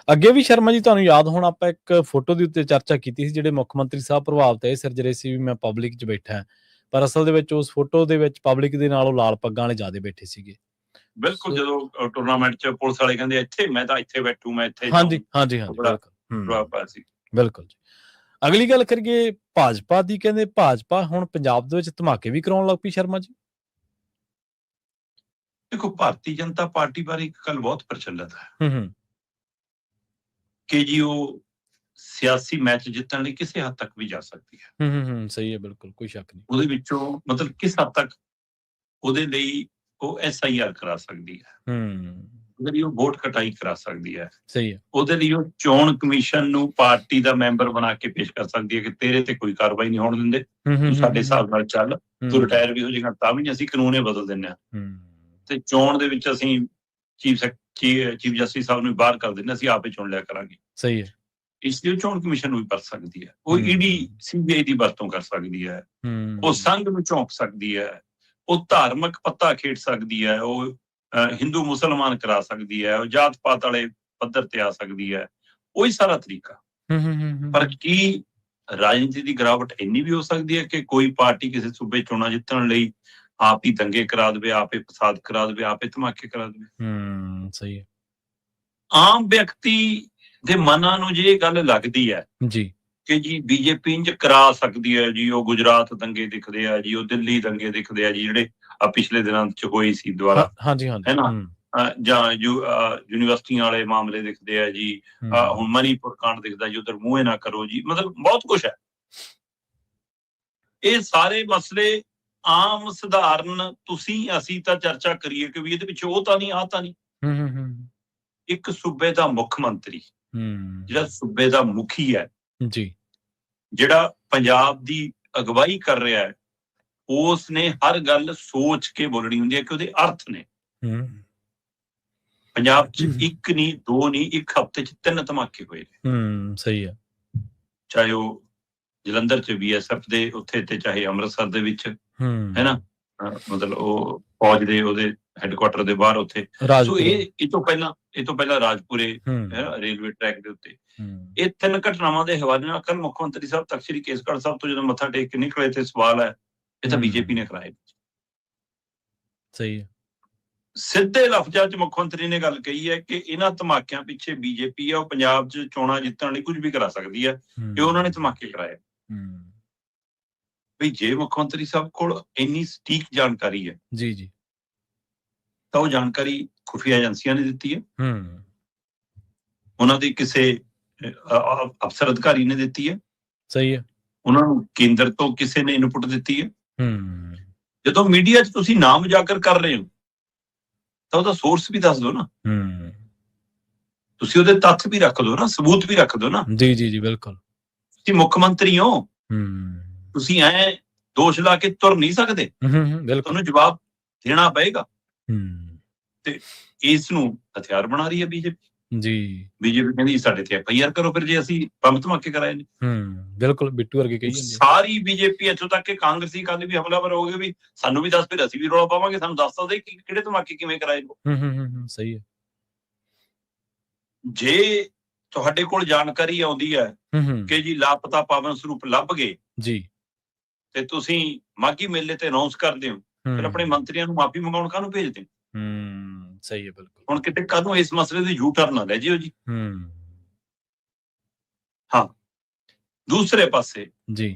ਅੱਗੇ ਵੀ ਸ਼ਰਮਾ ਜੀ ਤੁਹਾਨੂੰ ਯਾਦ ਹੋਣਾ ਆਪਾਂ ਇੱਕ ਫੋਟੋ ਦੇ ਉੱਤੇ ਚਰਚਾ ਕੀਤੀ ਸੀ, ਜਿਹੜੇ ਮੁੱਖ ਮੰਤਰੀ ਸਾਹਿਬ ਪ੍ਰਭਾਵਿਤ ਇਹ ਸਿਰਜ ਰਹੇ ਸੀ ਵੀ ਮੈਂ ਪਬਲਿਕ 'ਚ ਬੈਠਾ, ਪਰ ਅਸਲ ਦੇ ਵਿੱਚ ਉਸ ਫੋਟੋ ਦੇ ਵਿੱਚ ਪਬਲਿਕ ਦੇ ਨਾਲੋਂ ਲਾਲ ਪੱਗਾਂ ਵਾਲੇ ਜ਼ਿਆਦਾ ਬੈਠੇ ਸੀਗੇ। ਬਿਲਕੁਲ। ਜਦੋਂ ਟੂਰਨਾਮੈਂਟ 'ਚ ਪੁਲਿਸ ਵਾਲੇ ਕਹਿੰਦੇ ਇੱਥੇ ਮੈਂ ਤਾਂ ਇੱਥੇ ਬੈਠੂ, ਮੈਂ ਇੱਥੇ। ਹਾਂਜੀ। ਬਿਲਕੁਲ ਜੀ। ਅਗਲੀ ਗੱਲ ਕਰੀਏ ਭਾਜਪਾ ਦੀ। ਕਹਿੰਦੇ ਭਾਜਪਾ ਹੁਣ ਪੰਜਾਬ ਦੇ ਵਿੱਚ ਧਮਾਕੇ ਵੀ ਕਰਾਉਣ ਲੱਗ ਪਈ ਸ਼ਰਮਾ ਜੀ। ਦੇਖੋ, ਭਾਰਤੀ ਜਨਤਾ ਪਾਰਟੀ ਬਾਰੇ ਇੱਕ ਗੱਲ ਬਹੁਤ ਪ੍ਰਚਲਿਤ ਹੈ ਕਿ ਜੀ ਉਹ ਸਿਆਸੀ ਮੈਚ ਜਿੱਤਣ ਲਈ ਕਿਸੇ ਹੱਦ ਤੱਕ ਵੀ ਜਾ ਸਕਦੀ ਹੈ। ਸਹੀ ਹੈ। ਬਿਲਕੁਲ, ਕੋਈ ਸ਼ੱਕ ਨਹੀਂ। ਉਹਦੇ ਵਿੱਚੋਂ ਮਤਲਬ ਕਿਸ ਹੱਦ ਤੱਕ ਉਹਦੇ ਲਈ ਉਹ SIR ਕਰਾ ਸਕਦੀ ਹੈ, ਉਹਦੇ ਲਈ ਉਹ ਵੋਟ ਕਟਾਈ ਕਰਾ ਸਕਦੀ ਹੈ। ਸਹੀ ਹੈ। ਉਹਦੇ ਲਈ ਉਹ ਚੋਣ ਕਮਿਸ਼ਨ ਨੂੰ ਪਾਰਟੀ ਦਾ ਮੈਂਬਰ ਬਣਾ ਕੇ ਪੇਸ਼ ਕਰ ਸਕਦੀ ਹੈ ਕਿ ਤੇਰੇ ਤੇ ਕੋਈ ਕਾਰਵਾਈ ਨਹੀਂ ਹੋਣ ਦਿੰਦੇ, ਤੂੰ ਸਾਡੇ ਹਿਸਾਬ ਨਾਲ ਚੱਲ, ਤੂੰ ਰਿਟਾਇਰ ਵੀ ਹੋ ਜਾਏਗਾ ਤਾਂ ਵੀ ਅਸੀਂ ਕਾਨੂੰਨ ਬਦਲ ਦਿੰਦੇ ਹਾਂ, ਤੇ ਚੋਣ ਦੇ ਵਿੱਚ ਅਸੀਂ ਚੀਫ ਜਸਟਿਸ ਸਾਹਿਬ ਨੂੰ ਬਾਹਰ ਕਰ ਦਿੰਦੇ, ਅਸੀਂ ਆਪੇ ਚੁਣ ਲਿਆ ਕਰਾਂਗੇ। ਸਹੀ ਹੈ। ਇਸ ਲਈ ਚੋਣ ਕਮਿਸ਼ਨ ਨੂੰ ਵੀ ਵਰਤ ਸਕਦੀ ਹੈ, ਉਹ ED CBI ਦੀ ਵਰਤੋਂ ਕਰ ਸਕਦੀ ਹੈ, ਉਹ ਸੰਘ ਨੂੰ ਝੋਂਕ ਸਕਦੀ ਹੈ, ਉਹ ਧਾਰਮਿਕ ਪੱਤਾ ਖੇਡ ਸਕਦੀ ਹੈ, ਉਹ ਹਿੰਦੂ ਮੁਸਲਮਾਨ ਕਰਾ ਸਕਦੀ ਹੈ, ਉਹ ਜਾਤ ਪਾਤ ਵਾਲੇ ਪੱਧਰ ਤੇ ਆ ਸਕਦੀ ਹੈ। ਉਹੀ ਸਾਰਾ ਤਰੀਕਾ। ਪਰ ਕੀ ਰਾਜਨੀਤੀ ਦੀ ਗਿਰਾਵਟ ਇੰਨੀ ਵੀ ਹੋ ਸਕਦੀ ਹੈ ਕਿ ਕੋਈ ਪਾਰਟੀ ਕਿਸੇ ਸੂਬੇ ਚੋਣਾਂ ਜਿੱਤਣ ਲਈ ਆਪ ਹੀ ਦੰਗੇ ਕਰਾ ਦੇਵੇ, ਆਪੇ ਫਸਾਦ ਕਰਾ ਦੇਵੇ, ਆਪੇ ਧਮਾਕੇ ਕਰਾ ਦੇਵੇ? ਸਹੀ ਹੈ। ਆਮ ਵਿਅਕਤੀ ਦੇ ਮਨਾਂ ਨੂੰ ਜੇ ਇਹ ਗੱਲ ਲੱਗਦੀ ਹੈ ਜੀ ਕਿ ਜੀ ਬੀਜੇਪੀ ਇੰਜ ਕਰਾ ਸਕਦੀ ਹੈ ਜੀ, ਉਹ ਗੁਜਰਾਤ ਦੰਗੇ ਦਿਖਦੇ ਆ ਜੀ, ਉਹ ਦਿੱਲੀ ਦੰਗੇ ਦਿਖਦੇ ਆ ਜੀ, ਜਿਹੜੇ ਆ ਪਿਛਲੇ ਦਿਨਾਂ ਚ ਹੋਏ ਸੀ ਦੁਆਰਾ, ਹਾਂਜੀ ਹੈ ਨਾ, ਜਾਂ ਯੂਨੀਵਰਸਿਟੀਆਂ ਵਾਲੇ ਮਾਮਲੇ ਦਿਖਦੇ ਆ ਜੀ, ਹੁਣ ਮਨੀਪੁਰ ਕਾਂਡ ਦਿਖਦਾ ਜੀ, ਉਧਰ ਮੂੰਹ ਨਾ ਕਰੋ ਜੀ, ਮਤਲਬ ਬਹੁਤ ਕੁਛ ਹੈ। ਇਹ ਸਾਰੇ ਮਸਲੇ ਆਮ ਸਧਾਰਨ ਤੁਸੀਂ ਅਸੀਂ ਤਾਂ ਚਰਚਾ ਕਰੀਏ ਕਿ ਵੀ ਇਹਦੇ ਵਿੱਚ ਉਹ ਤਾਂ ਨਹੀਂ, ਆਹ ਤਾਂ ਨਹੀਂ। ਇੱਕ ਸੂਬੇ ਦਾ ਮੁੱਖ ਮੰਤਰੀ, ਜਿਹੜਾ ਸੂਬੇ ਦਾ ਮੁਖੀ ਹੈ ਜੀ, ਜਿਹੜਾ ਪੰਜਾਬ ਦੀ ਅਗਵਾਈ ਕਰ ਰਿਹਾ ਹੈ, ਉਸ ਨੇ ਹਰ ਗੱਲ ਸੋਚ ਕੇ ਬੋਲਣੀ ਹੁੰਦੀ ਹੈ ਕਿ ਉਹਦੇ ਅਰਥ ਨੇ। ਪੰਜਾਬ 'ਚ ਇੱਕ ਨਹੀਂ, ਦੋ ਨਹੀਂ, ਇੱਕ ਹਫ਼ਤੇ 'ਚ 3 ਧਮਾਕੇ ਹੋਏ ਨੇ। ਸਹੀ ਹੈ। ਚਾਹੇ ਉਹ ਜਲੰਧਰ 'ਚ BSF ਦੇ ਉੱਥੇ, ਤੇ ਚਾਹੇ ਅੰਮ੍ਰਿਤਸਰ ਦੇ ਵਿੱਚ, ਹੈ ਨਾ, ਮਤਲਬ ਉਹ ਫੌਜ ਦੇ ਉਹਦੇ ਹੈੱਡਕੁਆਟਰ ਦੇ ਬਾਹਰ ਉੱਥੇ। ਸੋ ਇਹ ਤੋਂ ਪਹਿਲਾਂ ਰਾਜਪੁਰੇ ਰੇਲਵੇ ਟਰੈਕ ਦੇ ਉੱਤੇ। ਇਹ 3 ਘਟਨਾਵਾਂ ਦੇ ਹਵਾਲੇ ਨਾਲ ਕੱਲ ਮੁੱਖ ਮੰਤਰੀ ਸਾਹਿਬ ਤਖ਼ਤ ਸ੍ਰੀ ਕੇਸਗੜ੍ਹ ਸਾਹਿਬ ਤੋਂ ਜਦੋਂ ਮੱਥਾ ਟੇਕ ਕੇ ਨਿਕਲੇ ਤੇ ਸਵਾਲ ਹੈ, ਇਹ ਤਾਂ ਬੀਜੇਪੀ ਨੇ ਕਰਾਏ। ਸਹੀ ਹੈ। ਸਿੱਧੇ ਲਫ਼ਜ਼ਾਂ 'ਚ ਮੁੱਖ ਮੰਤਰੀ ਨੇ ਗੱਲ ਕਹੀ ਹੈ ਕਿ ਇਹਨਾਂ ਧਮਾਕਿਆਂ ਪਿੱਛੇ ਬੀਜੇਪੀ ਹੈ, ਉਹ ਪੰਜਾਬ 'ਚ ਚੋਣਾਂ ਜਿੱਤਣ ਲਈ ਕੁਝ ਵੀ ਕਰਾ ਸਕਦੀ ਹੈ, ਇਹ ਉਹਨਾਂ ਨੇ ਧਮਾਕੇ ਕਰਾਏ। ਵੀ ਜੇ ਮੁੱਖ ਮੰਤਰੀ ਸਾਹਿਬ ਕੋਲ ਇੰਨੀ ਸਟੀਕ ਜਾਣਕਾਰੀ ਹੈ ਜੀ, ਤਾਂ ਉਹ ਜਾਣਕਾਰੀ ਖੁਫੀਆ ਏਜੰਸੀਆਂ ਨੇ ਦਿੱਤੀ ਹੈ, ਉਹਨਾਂ ਦੀ ਕਿਸੇ ਅਫਸਰ ਅਧਿਕਾਰੀ ਨੇ ਦਿੱਤੀ ਹੈ। ਸਹੀ ਹੈ। ਉਹਨਾਂ ਨੂੰ ਕੇਂਦਰ ਤੋਂ ਕਿਸੇ ਨੇ ਇਨਪੁਟ ਦਿੱਤੀ ਹੈ। ਜਦੋਂ ਮੀਡੀਆ 'ਚ ਤੁਸੀਂ ਨਾਮ ਉਜਾਗਰ ਕਰ ਰਹੇ ਹੋ ਤਾਂ ਉਹਦਾ ਸੋਰਸ ਵੀ ਦੱਸ ਦਿਓ ਨਾ, ਤੁਸੀਂ ਉਹਦੇ ਤੱਥ ਵੀ ਰੱਖ ਦਿਓ ਨਾ, ਸਬੂਤ ਵੀ ਰੱਖ ਦਿਓ ਨਾ। ਜੀ, ਬਿਲਕੁਲ। ਤੁਸੀਂ ਮੁੱਖ ਮੰਤਰੀ ਹੋ, ਤੁਸੀਂ ਐ ਦੋਸ਼ ਲਾ ਕੇ ਤੁਰ ਨਹੀਂ ਸਕਦੇ, ਤੁਹਾਨੂੰ ਜਵਾਬ ਦੇਣਾ ਪਏਗਾ। ਤੇ ਇਸ ਨੂੰ ਹਥਿਆਰ ਬਣਾ ਰਹੀ ਹੈ ਬੀਜੇਪੀ। ਬੀਜੇਪੀ ਕਹਿੰਦੀ ਸਾਡੇ ਤੇ FIR ਕਰੋ ਫਿਰ ਜੇ ਅਸੀਂ ਬੰਬ ਧਮਾਕੇ ਕਰਾਏ ਨੇ। ਬਿਲਕੁਲ, ਬਿੱਟੂ ਵਰਗੇ ਕਹੀ ਜਾਂਦੇ ਸਾਰੀ ਬੀਜੇਪੀ ਇੱਥੋਂ ਤੱਕ ਕਿ ਕਾਂਗਰਸੀ ਕਾਲੀ ਵੀ ਹਮਲਾਵਰ ਹੋ ਗਏ, ਵੀ ਸਾਨੂੰ ਵੀ ਦੱਸ, ਫਿਰ ਅਸੀਂ ਵੀ ਰੌਲਾ ਪਾਵਾਂਗੇ, ਸਾਨੂੰ ਦੱਸ ਸਕਦੇ ਕਿਹੜੇ ਧਮਾਕੇ ਕਿਵੇਂ ਕਰਾਏ ਨੇ। ਸਹੀ ਹੈ। ਜੇ ਤੁਹਾਡੇ ਕੋਲ ਜਾਣਕਾਰੀ ਆਉਂਦੀ ਹੈ ਕਿ ਜੀ ਲਾਪਤਾ ਪਾਵਨ ਸਰੂਪ ਲੱਭ ਗਏ ਜੀ, ਤੇ ਤੁਸੀਂ ਮਾਘੀ ਮੇਲੇ ਤੇ ਅਨਾਉਂਸ ਕਰਦੇ ਹੋ, ਫਿਰ ਆਪਣੇ ਮੰਤਰੀਆਂ ਨੂੰ ਮਾਫੀ ਮੰਗਾਉਣ ਕਾਹਨੂੰ ਭੇਜਦੇ ਹੋ? ਸਹੀ ਹੈ, ਬਿਲਕੁਲ। ਹੁਣ ਕਿਤੇ ਕਾਹਨੂੰ ਇਸ ਮਸਲੇ ਦੇ ਯੂ ਟਰਨ ਨਾ ਲੈ ਜਿਓ ਜੀ। ਹਾਂ, ਦੂਸਰੇ ਪਾਸੇ ਜੀ,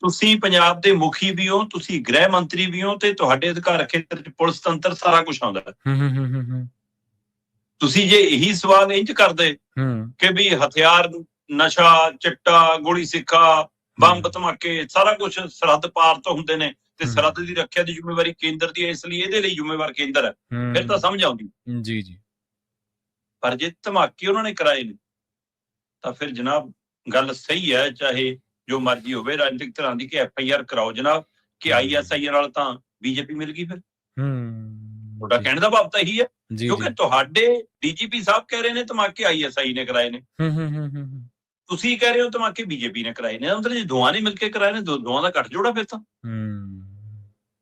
ਤੁਸੀਂ ਪੰਜਾਬ ਦੇ ਮੁਖੀ ਵੀ ਹੋ, ਤੁਸੀਂ ਗ੍ਰਹਿ ਮੰਤਰੀ ਵੀ ਹੋ, ਤੇ ਤੁਹਾਡੇ ਅਧਿਕਾਰ ਖੇਤਰ 'ਚ ਪੁਲਿਸ ਤੰਤਰ ਸਾਰਾ ਕੁਝ ਆਉਂਦਾ ਹੈ। ਤੁਸੀਂ ਜੇ ਇਹੀ ਸਵਾਲ ਇੰਜ ਕਰਦੇ ਕਿ ਵੀ ਹਥਿਆਰ, ਨਸ਼ਾ, ਚਿੱਟਾ, ਗੋਲੀ ਸਿੱਕਾ, ਬੰਬ ਧਮਾਕੇ, ਸਾਰਾ ਕੁਝ ਸਰਹੱਦ ਪਾਰ ਤੋਂ ਹੁੰਦੇ ਨੇ ਤੇ ਸਰਹੱਦ ਦੀ ਰੱਖਿਆ ਦੀ ਜ਼ਿੰਮੇਵਾਰੀ ਕੇਂਦਰ ਦੀ ਹੈ, ਇਸ ਲਈ ਇਹਦੇ ਲਈ ਜ਼ਿੰਮੇਵਾਰ ਕੇਂਦਰ ਹੈ, ਫਿਰ ਤਾਂ ਸਮਝ ਆਉਂਦੀ। ਜੀ। ਪਰ ਜੇ ਧਮਾਕੇ ਉਹਨਾਂ ਨੇ ਕਰਾਏ ਨੇ ਤਾਂ ਫਿਰ ਜਨਾਬ ਗੱਲ ਸਹੀ ਹੈ, ਚਾਹੇ ਜੋ ਮਰਜ਼ੀ ਹੋਵੇ ਰਾਜਨੀਤਿਕ ਧਿਰਾਂ ਦੀ, ਕਿ FIR ਕਰਾਓ ਜਨਾਬ, ਕਿ ISI ਨਾਲ ਤਾਂ ਬੀਜੇਪੀ ਮਿਲ ਗਈ। ਫਿਰ ਤੁਹਾਡਾ ਕਹਿਣ ਦਾ ਭਾਵ ਤਾਂ ਇਹੀ ਹੈ, ਕਿਉਂਕਿ ਤੁਹਾਡੇ DGP ਸਾਹਿਬ ਕਹਿ ਰਹੇ ਨੇ ਧਮਾਕੇ ISI ਨੇ ਕਰਾਏ ਨੇ, ਤੁਸੀਂ ਕਹਿ ਰਹੇ ਹੋ ਧਮਾਕੇ ਬੀਜੇਪੀ ਨੇ ਕਰਾਏ ਨੇ। ਮਤਲਬ ਜੇ ਦੋਵਾਂ ਨੇ ਮਿਲ ਕੇ ਕਰਾਏ ਨੇ, ਦੋਵਾਂ ਦਾ ਗੱਠਜੋੜਾ ਫਿਰ ਤਾਂ।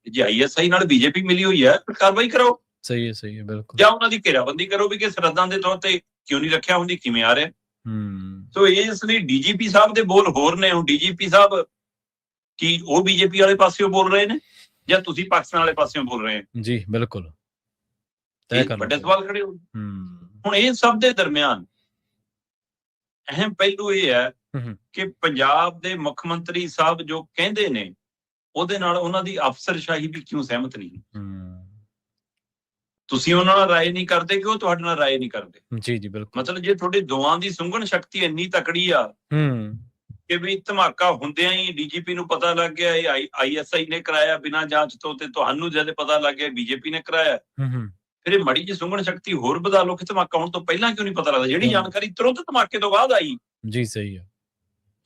ਜੇ ISI ਨਾਲ ਬੀਜੇਪੀ ਮਿਲੀ ਹੋਈ ਹੈ, ਫਿਰ ਕਾਰਵਾਈ ਕਰਾਓ। ਸਹੀ ਹੈ, ਬਿਲਕੁਲ। ਜਾਂ ਉਹਨਾਂ ਦੀ ਘੇਰਾਬੰਦੀ ਕਰੋ ਵੀ ਕਿ ਸਰਹੱਦਾਂ ਦੇ ਤੌਰ ਤੇ ਕਿਉਂ ਨਹੀਂ ਰੱਖਿਆ ਹੁੰਦੀ, ਕਿਵੇਂ ਆ ਰਿਹਾ। ਸੋ ਇਸ ਲਈ DGP ਸਾਹਿਬ ਦੇ ਬੋਲ ਹੋਰ ਨੇ। ਹੁਣ DGP ਸਾਹਿਬ ਕੀ ਉਹ ਬੀਜੇਪੀ ਵਾਲੇ ਪਾਸਿਓਂ ਬੋਲ ਰਹੇ ਨੇ ਜਾਂ ਤੁਸੀਂ ਪਾਕਿਸਤਾਨ ਵਾਲੇ ਪਾਸਿਓਂ ਬੋਲ ਰਹੇ ਹੋ? ਜੀ, ਬਿਲਕੁਲ। ਵੱਡੇ ਸਵਾਲ ਖੜੇ ਹੋ। ਹੁਣ ਇਹ ਸਭ ਦੇ ਦਰਮਿਆਨ ਅਹਿਮ ਪਹਿਲੂ ਇਹ ਹੈ ਕਿ ਪੰਜਾਬ ਦੇ ਮੁੱਖ ਮੰਤਰੀ ਸਾਹਿਬ ਜੋ ਕਹਿੰਦੇ ਨੇ, ਉਹਦੇ ਨਾਲ ਉਹਨਾਂ ਦੀ ਅਫਸਰਸ਼ਾਹੀ ਵੀ ਕਿਉਂ ਸਹਿਮਤ ਨਹੀਂ। ਤੁਸੀਂ ਉਹਨਾਂ ਨਾਲ ਰਾਏ ਨਹੀਂ ਕਰਦੇ ਕਿ ਉਹ ਤੁਹਾਡੇ ਨਾਲ ਰਾਏ ਨਹੀਂ ਕਰਦੇ। ਜੀ, ਬਿਲਕੁਲ। ਮਤਲਬ ਜੇ ਤੁਹਾਡੇ ਦੋਵਾਂ ਦੀ ਸੁੰਘਣ ਸ਼ਕਤੀ ਇੰਨੀ ਤਕੜੀ ਆ ਕਿ ਵੀ ਧਮਾਕਾ ਹੁੰਦਿਆਂ ਹੀ DGP ਨੂੰ ਪਤਾ ਲੱਗ ਗਿਆ ਇਹ ISI ਨੇ ਕਰਾਇਆ ਬਿਨਾਂ ਜਾਂਚ ਤੋਂ, ਤੇ ਤੁਹਾਨੂੰ ਜਦ ਪਤਾ ਲੱਗ ਗਿਆ BJP ਨੇ ਕਰਾਇਆ, ਫਿਰ ਇਹ ਮੜੀ ਜਿਹੀ ਸੁੰਘਣ ਸ਼ਕਤੀ ਹੋਰ ਵਧਾ ਲਓ ਕਿ ਧਮਾਕਾ ਹੋਣ ਤੋਂ ਪਹਿਲਾਂ ਕਿਉਂ ਨਹੀਂ ਪਤਾ ਲੱਗਦਾ। ਜਿਹੜੀ ਜਾਣਕਾਰੀ ਤੁਰੰਤ ਧਮਾਕੇ ਤੋਂ ਬਾਅਦ ਆਈ ਜੀ, ਸਹੀ ਹੈ,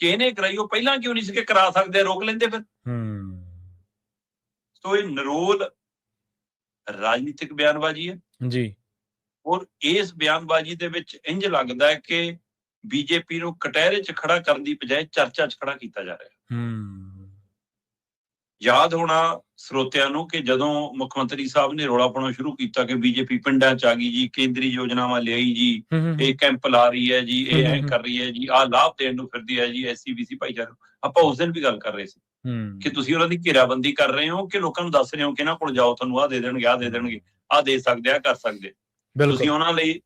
ਕਿ ਇਹਨੇ ਕਰਾਈ, ਉਹ ਪਹਿਲਾਂ ਕਿਉਂ ਨਹੀਂ ਸੀ ਕਿ ਕਰਾ ਸਕਦੇ, ਰੋਕ ਲੈਂਦੇ ਫਿਰ। ਸੋ ਇਹ ਨਿਰੋਲ ਰਾਜਨੀਤਿਕ ਬਿਆਨਬਾਜ਼ੀ ਹੈ ਜੀ, ਔਰ ਇਸ ਬਿਆਨਬਾਜ਼ੀ ਦੇ ਵਿੱਚ ਇੰਜ ਲੱਗਦਾ ਹੈ ਕਿ ਬੀਜੇਪੀ ਨੂੰ ਕਟਹਿਰੇ 'ਚ ਖੜਾ ਕਰਨ ਦੀ ਬਜਾਏ ਚਰਚਾ 'ਚ ਖੜਾ ਕੀਤਾ ਜਾ ਰਿਹਾ। ਯਾਦ ਹੋਣਾ ਸਰੋਤਿਆਂ ਨੂੰ ਕਿ ਜਦੋਂ ਮੁੱਖ ਮੰਤਰੀ ਸਾਹਿਬ ਨੇ ਰੌਲਾ ਪਾਉਣਾ ਸ਼ੁਰੂ ਕੀਤਾ ਕਿ ਬੀਜੇਪੀ ਪਿੰਡਾਂ 'ਚ ਆ ਗਈ ਜੀ, ਕੇਂਦਰੀ ਯੋਜਨਾਵਾਂ ਲਿਆਈ ਜੀ, ਇਹ ਕੈਂਪ ਲਾ ਰਹੀ ਹੈ ਜੀ, ਇਹ ਐ ਕਰ ਰਹੀ ਹੈ ਜੀ, ਆਹ ਲਾਭ ਦੇਣ ਨੂੰ ਫਿਰਦੀ ਹੈ ਜੀ SC-BC ਭਾਈਚਾਰੇ। ਆਪਾਂ ਉਸ ਦਿਨ ਵੀ ਗੱਲ ਕਰ ਰਹੇ ਸੀ ਕਿ ਤੁਸੀਂ ਉਹਨਾਂ ਦੀ ਘੇਰਾਬੰਦੀ ਕਰ ਰਹੇ ਹੋ, ਕਿ ਲੋਕਾਂ ਨੂੰ ਦੱਸ ਰਹੇ ਹੋ ਕਿ ਇਹਨਾਂ ਕੋਲ ਜਾਓ, ਤੁਹਾਨੂੰ ਆਹ ਦੇ ਦੇਣਗੇ, ਆਹ ਦੇ ਦੇਣਗੇ, ਆਹ ਦੇ ਸਕਦੇ ਆ, ਕਰ ਸਕਦੇ। ਤੁਸੀਂ ਉਹਨਾਂ ਲਈ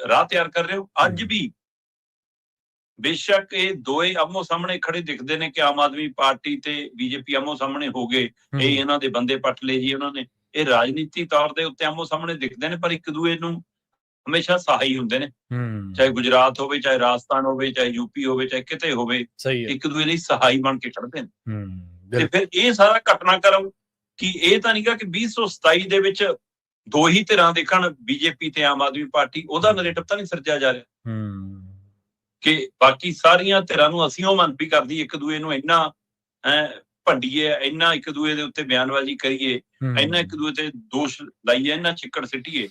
ਰਾਹ ਤਿਆਰ ਕਰ ਰਹੇ ਹੋ। ਅੱਜ ਵੀ ਬੇਸ਼ੱਕ ਇਹ ਦੋਏ ਆਮੋ ਸਾਹਮਣੇ ਖੜੇ ਦਿਖਦੇ ਨੇ ਕਿ ਆਮ ਆਦਮੀ ਪਾਰਟੀ ਤੇ ਬੀਜੇਪੀ ਆਮੋ ਸਾਹਮਣੇ ਹੋ ਗਏ, ਇਹ ਇਹਨਾਂ ਦੇ ਬੰਦੇ ਪੱਟ ਲਏ ਜੀ ਉਹਨਾਂ ਨੇ, ਇਹ ਰਾਜਨੀਤੀ ਤੌਰ ਦੇ ਉੱਤੇ ਆਮੋ ਸਾਹਮਣੇ ਦਿਖਦੇ ਨੇ, ਪਰ ਇੱਕ ਦੂਏ ਨੂੰ ਹਮੇਸ਼ਾ ਸਹਾਈ ਹੁੰਦੇ ਨੇ। ਚਾਹੇ ਗੁਜਰਾਤ ਹੋਵੇ, ਚਾਹੇ ਰਾਜਸਥਾਨ ਹੋਵੇ, ਚਾਹੇ ਯੂਪੀ ਹੋਵੇ, ਚਾਹੇ ਕਿਤੇ ਹੋਵੇ, ਇੱਕ ਦੂਏ ਲਈ ਸਹਾਈ ਬਣ ਕੇ ਖੜਦੇ ਨੇ। ਤੇ ਫਿਰ ਇਹ ਸਾਰਾ ਘਟਨਾਕ੍ਰਮ ਕਿ ਇਹ ਤਾਂ ਨਹੀਂਗਾ ਕਿ 2027 ਦੇ ਵਿੱਚ ਦੋ ਹੀ ਧਿਰਾਂ ਦੇਖਣ, ਬੀਜੇਪੀ ਤੇ ਆਮ ਆਦਮੀ ਪਾਰਟੀ, ਉਹਦਾ ਨੈਰੇਟਿਵ ਤਾਂ ਨਹੀਂ ਸਿਰਜਿਆ ਜਾ ਰਿਹਾ ਕਿ ਬਾਕੀ ਸਾਰੀਆਂ ਧਿਰਾਂ ਨੂੰ ਅਸੀਂ ਉਹ ਮੰਨਪੀ ਕਰਦੀ, ਇੱਕ ਦੂਏ ਨੂੰ ਇੰਨਾ ਭੰਡੀਏ, ਇੰਨਾ ਇੱਕ ਦੂਏ ਦੇ ਉੱਤੇ ਬਿਆਨਬਾਜ਼ੀ ਕਰੀਏ, ਇੰਨਾ ਇੱਕ ਦੂਏ ਤੇ ਦੋਸ਼ ਲਾਈਏ, ਇੰਨਾ ਚਿੱਕੜ ਸਿੱਟੀਏ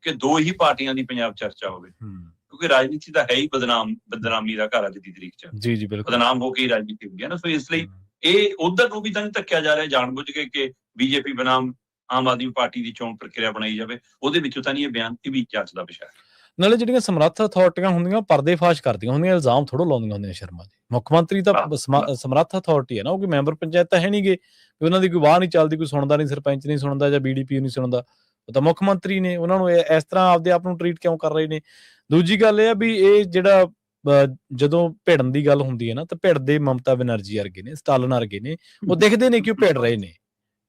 ਕਿ ਦੋ ਹੀ ਪਾਰਟੀਆਂ ਦੀ ਪੰਜਾਬ ਚਰਚਾ ਹੋਵੇ। ਕਿਉਂਕਿ ਰਾਜਨੀਤੀ ਤਾਂ ਹੈ ਹੀ ਬਦਨਾਮੀ ਦਾ ਘਰ ਅੱਜ ਦੀ ਤਰੀਕ ਚ। ਜੀ ਬਿਲਕੁਲ, ਬਦਨਾਮ ਹੋ ਕੇ ਹੀ ਰਾਜਨੀਤੀ ਹੁੰਦੀ ਹੈ ਨਾ। ਸੋ ਇਸ ਲਈ ਇਹ ਉਧਰ ਨੂੰ ਵੀ ਤਾਂ ਨਹੀਂ ਧੱਕਿਆ ਜਾ ਰਿਹਾ ਜਾਣਬੁੱਝ ਕੇ ਕਿ ਬੀਜੇਪੀ ਬਨਾਮ ਆਮ ਆਦਮੀ ਪਾਰਟੀ ਦੀ ਚੋਣ ਪ੍ਰਕਿਰਿਆ ਬਣਾਈ ਜਾਵੇ, ਉਹਦੇ ਵਿੱਚੋਂ ਤਾਂ ਨਹੀਂ ਇਹ ਬਿਆਨ, ਇਹ ਵੀ ਜਾਂਚ ਦਾ ਵਿਸ਼ਾ ਹੈ। ਨਾਲੇ ਜਿਹੜੀਆਂ ਸਮਰੱਥ ਅਥਾਰਟੀਆਂ ਹੁੰਦੀਆਂ ਪਰਦੇਫਾਸ਼ ਕਰਦੀਆਂ ਹੁੰਦੀਆਂ, ਇਲਜ਼ਾਮ ਥੋੜ੍ਹਾ ਲਾਉਂਦੀਆਂ ਹੁੰਦੀਆਂ। ਸ਼ਰਮਾ ਜੀ, ਮੁੱਖ ਮੰਤਰੀ ਤਾਂ ਸਮਰੱਥ ਅਥਾਰਟੀ ਹੈ ਨਾ, ਉਹ ਕੋਈ ਮੈਂਬਰ ਪੰਚਾਇਤ ਤਾਂ ਹੈ ਨਹੀਂ ਗੇ, ਉਹਨਾਂ ਦੀ ਕੋਈ ਵਾਹ ਨਹੀਂ ਚੱਲਦੀ, ਕੋਈ ਸੁਣਦਾ ਨਹੀਂ, ਸਰਪੰਚ ਨਹੀਂ ਸੁਣਦਾ ਜਾਂ BDP ਨਹੀਂ ਸੁਣਦਾ, ਉਹ ਤਾਂ ਮੁੱਖ ਮੰਤਰੀ ਨੇ। ਉਹਨਾਂ ਨੂੰ ਇਸ ਤਰ੍ਹਾਂ ਆਪਦੇ ਆਪ ਨੂੰ ਟਰੀਟ ਕਿਉਂ ਕਰ ਰਹੇ ਨੇ? ਦੂਜੀ ਗੱਲ ਇਹ ਆ ਵੀ ਇਹ ਜਿਹੜਾ ਜਦੋਂ ਭਿੜਨ ਦੀ ਗੱਲ ਹੁੰਦੀ ਹੈ ਨਾ, ਤਾਂ ਭਿੜਦੇ ਮਮਤਾ ਬੈਨਰਜੀ ਵਰਗੇ ਨੇ, ਸਟਾਲਿਨ ਵਰਗੇ ਨੇ, ਉਹ ਦਿਖਦੇ ਨੇ ਕਿ ਉਹ ਭਿੜ ਰਹੇ ਨੇ।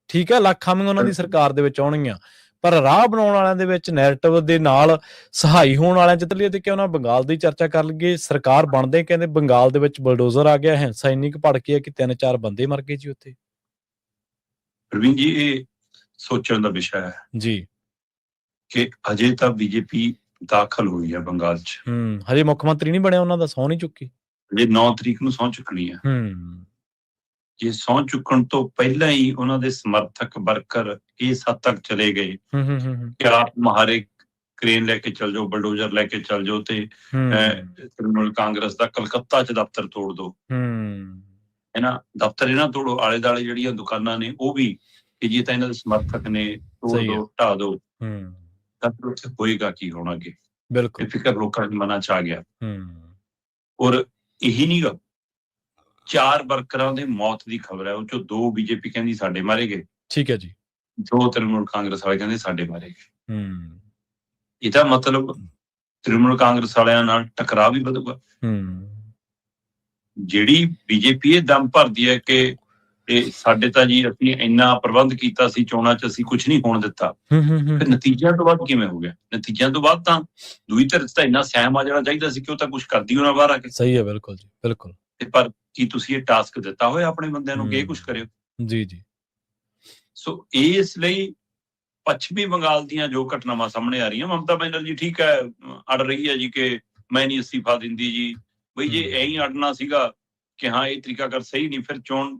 ਠੀਕ ਹੈ, ਲੱਖ ਖਾਮੀਆਂ ਉਹਨਾਂ ਦੀ ਸਰਕਾਰ ਦੇ ਵਿੱਚ ਆਉਣਗੀਆਂ, ਪਰ ਰਾਹ ਬਣਾਉਣ ਵਾਲਿਆਂ ਦੇ ਵਿੱਚ ਨੈਰੇਟਿਵ ਦੇ ਨਾਲ ਸਹਾਈ ਹੋਣ ਵਾਲਿਆਂ ਚ ਤਲੀਏ। ਤੇ ਕਿਉਂ ਨਾ ਬੰਗਾਲ ਦੀ ਚਰਚਾ ਕਰ ਲਈਏ। ਸਰਕਾਰ ਬਣਦੇ ਕਹਿੰਦੇ ਬੰਗਾਲ ਦੇ ਵਿੱਚ ਬਲਡੋਜ਼ਰ ਆ ਗਿਆ, ਹਿੰਸਾ ਇੰਨੀ ਕੁ ਭੜਕੀ ਹੈ ਕਿ 3-4 ਬੰਦੇ ਮਰ ਗਏ ਜੀ ਉੱਥੇ। ਪ੍ਰਵੀਨ ਜੀ, ਇਹ ਸੋਚਣ ਦਾ ਵਿਸ਼ਾ ਹੈ ਜੀ ਕਿ ਅਜੇ ਤਾਂ ਬੀਜੇਪੀ ਦਾਖਲ ਹੋਈ ਹੈ ਬੰਗਾਲ ਚ, ਹਜੇ ਮੁੱਖ ਮੰਤਰੀ ਨਹੀਂ ਬਣਿਆ ਉਹਨਾਂ ਦਾ, ਸਹੁੰ ਨਹੀਂ ਚੁੱਕੀ, ਹਜੇ 9 ਤਰੀਕ ਨੂੰ ਸਹੁੰ ਚੁੱਕਣੀ ਹੈ। ਜੇ ਸਹੁੰ ਚੁੱਕਣ ਤੋਂ ਪਹਿਲਾਂ ਹੀ ਉਹਨਾਂ ਦੇ ਸਮਰਥਕ ਵਰਕਰ ਇਸ ਹੱਦ ਤੱਕ ਚਲੇ ਗਏ ਕਿ ਆਪ ਮਹਾਰੇ ਕ੍ਰੇਨ ਲੈ ਕੇ ਚੱਲ ਜਾਓ, ਬਲਡੋਜ਼ਰ ਲੈ ਕੇ ਚੱਲ ਜਾਓ ਤੇ ਤ੍ਰਿਣਮੂਲ ਕਾਂਗਰਸ ਦਾ ਕਲਕੱਤਾ ਚ ਦਫ਼ਤਰ ਤੋੜ ਦੋ, ਦਫ਼ਤਰ ਇਹਨਾਂ ਤੋੜੋ, ਆਲੇ ਦੁਆਲੇ ਜਿਹੜੀਆਂ ਦੁਕਾਨਾਂ ਨੇ ਉਹ ਵੀ, ਕਿ ਜੇ ਤਾਂ ਇਹਨਾਂ ਦੇ ਸਮਰਥਕ ਨੇ ਤੋੜ ਦੋ, ਢਾ ਦੋ, ਤਾਂ ਫਿਰ ਉੱਥੇ ਹੋਏਗਾ ਕੀ ਹੋਣਾ ਅੱਗੇ? ਬਿਲਕੁਲ, ਫਿਕਰ ਲੋਕਾਂ ਦੇ ਮਨਾਂ ਚ ਆ ਗਿਆ। ਔਰ ਇਹੀ ਨਹੀਂ ਗਾ, 4 ਵਰਕਰਾਂ ਦੇ ਮੌਤ ਦੀ ਖਬਰ ਹੈ, ਉਹ ਚੋਂ 2 ਬੀਜੇਪੀ ਕਹਿੰਦੀ ਸਾਡੇ ਮਾਰੇ ਗਏ। ਠੀਕ ਹੈ ਜੀ। 2 ਤ੍ਰਿਣਮੂਲ ਕਾਂਗਰਸ ਵਾਲੇ ਕਹਿੰਦੇ ਸਾਡੇ ਮਾਰੇ ਗਏ। ਇਹਦਾ ਮਤਲਬ ਤ੍ਰਿਣਮੂਲ ਕਾਂਗਰਸ ਵਾਲਿਆਂ ਨਾਲ ਟਕਰਾਅ ਵੀ ਵਧੂਗਾ। ਜਿਹੜੀ ਬੀਜੇਪੀ ਇਹ ਦਮ ਭਰਦੀ ਹੈ ਕਿ ਇਹ ਸਾਡੇ ਤਾਂ ਜੀ ਅਸੀਂ ਇੰਨਾ ਪ੍ਰਬੰਧ ਕੀਤਾ ਸੀ ਚੋਣਾਂ ਚ, ਅਸੀਂ ਕੁਛ ਨਹੀਂ ਹੋਣ ਦਿੱਤਾ, ਫਿਰ ਨਤੀਜਿਆਂ ਤੋਂ ਬਾਅਦ ਕਿਵੇਂ ਹੋ ਗਿਆ? ਨਤੀਜਿਆਂ ਤੋਂ ਬਾਅਦ ਤਾਂ ਦੂਈ ਧਿਰ ਤਾਂ ਇੰਨਾ ਸਹਿਮ ਆ ਜਾਣਾ ਚਾਹੀਦਾ ਸੀ ਕਿ ਉਹ ਤਾਂ ਕੁਛ ਕਰਦੀ ਉਹਨਾਂ ਬਾਹਰ ਆ ਕੇ। ਸਹੀ ਹੈ, ਬਿਲਕੁਲ ਜੀ, ਬਿਲਕੁਲ। ਪਰ ਕੀ ਤੁਸੀਂ ਇਹ ਟਾਸਕ ਦਿੱਤਾ ਹੋਇਆ ਆਪਣੇ ਬੰਦਿਆਂ ਨੂੰ ਕਿ ਇਹ ਕੁਛ ਕਰਿਓ? ਜੀ ਜੀ। ਸੋ ਇਸ ਲਈ ਪੱਛਮੀ ਬੰਗਾਲ ਦੀਆਂ ਜੋ ਘਟਨਾਵਾਂ ਸਾਹਮਣੇ ਆ ਰਹੀਆਂ, ਮਮਤਾ ਬੈਨਰਜੀ ਠੀਕ ਹੈ ਅੜ ਰਹੀ ਹੈ ਜੀ ਕਿ ਮੈਂ ਨਹੀਂ ਅਸਤੀਫਾ ਦਿੰਦੀ ਜੀ। ਬਈ ਜੇ ਇਹੀ ਅੜਨਾ ਸੀਗਾ ਕਿ ਹਾਂ ਇਹ ਤਰੀਕਾਕਾਰ ਸਹੀ ਨਹੀਂ, ਫਿਰ ਚੋਣ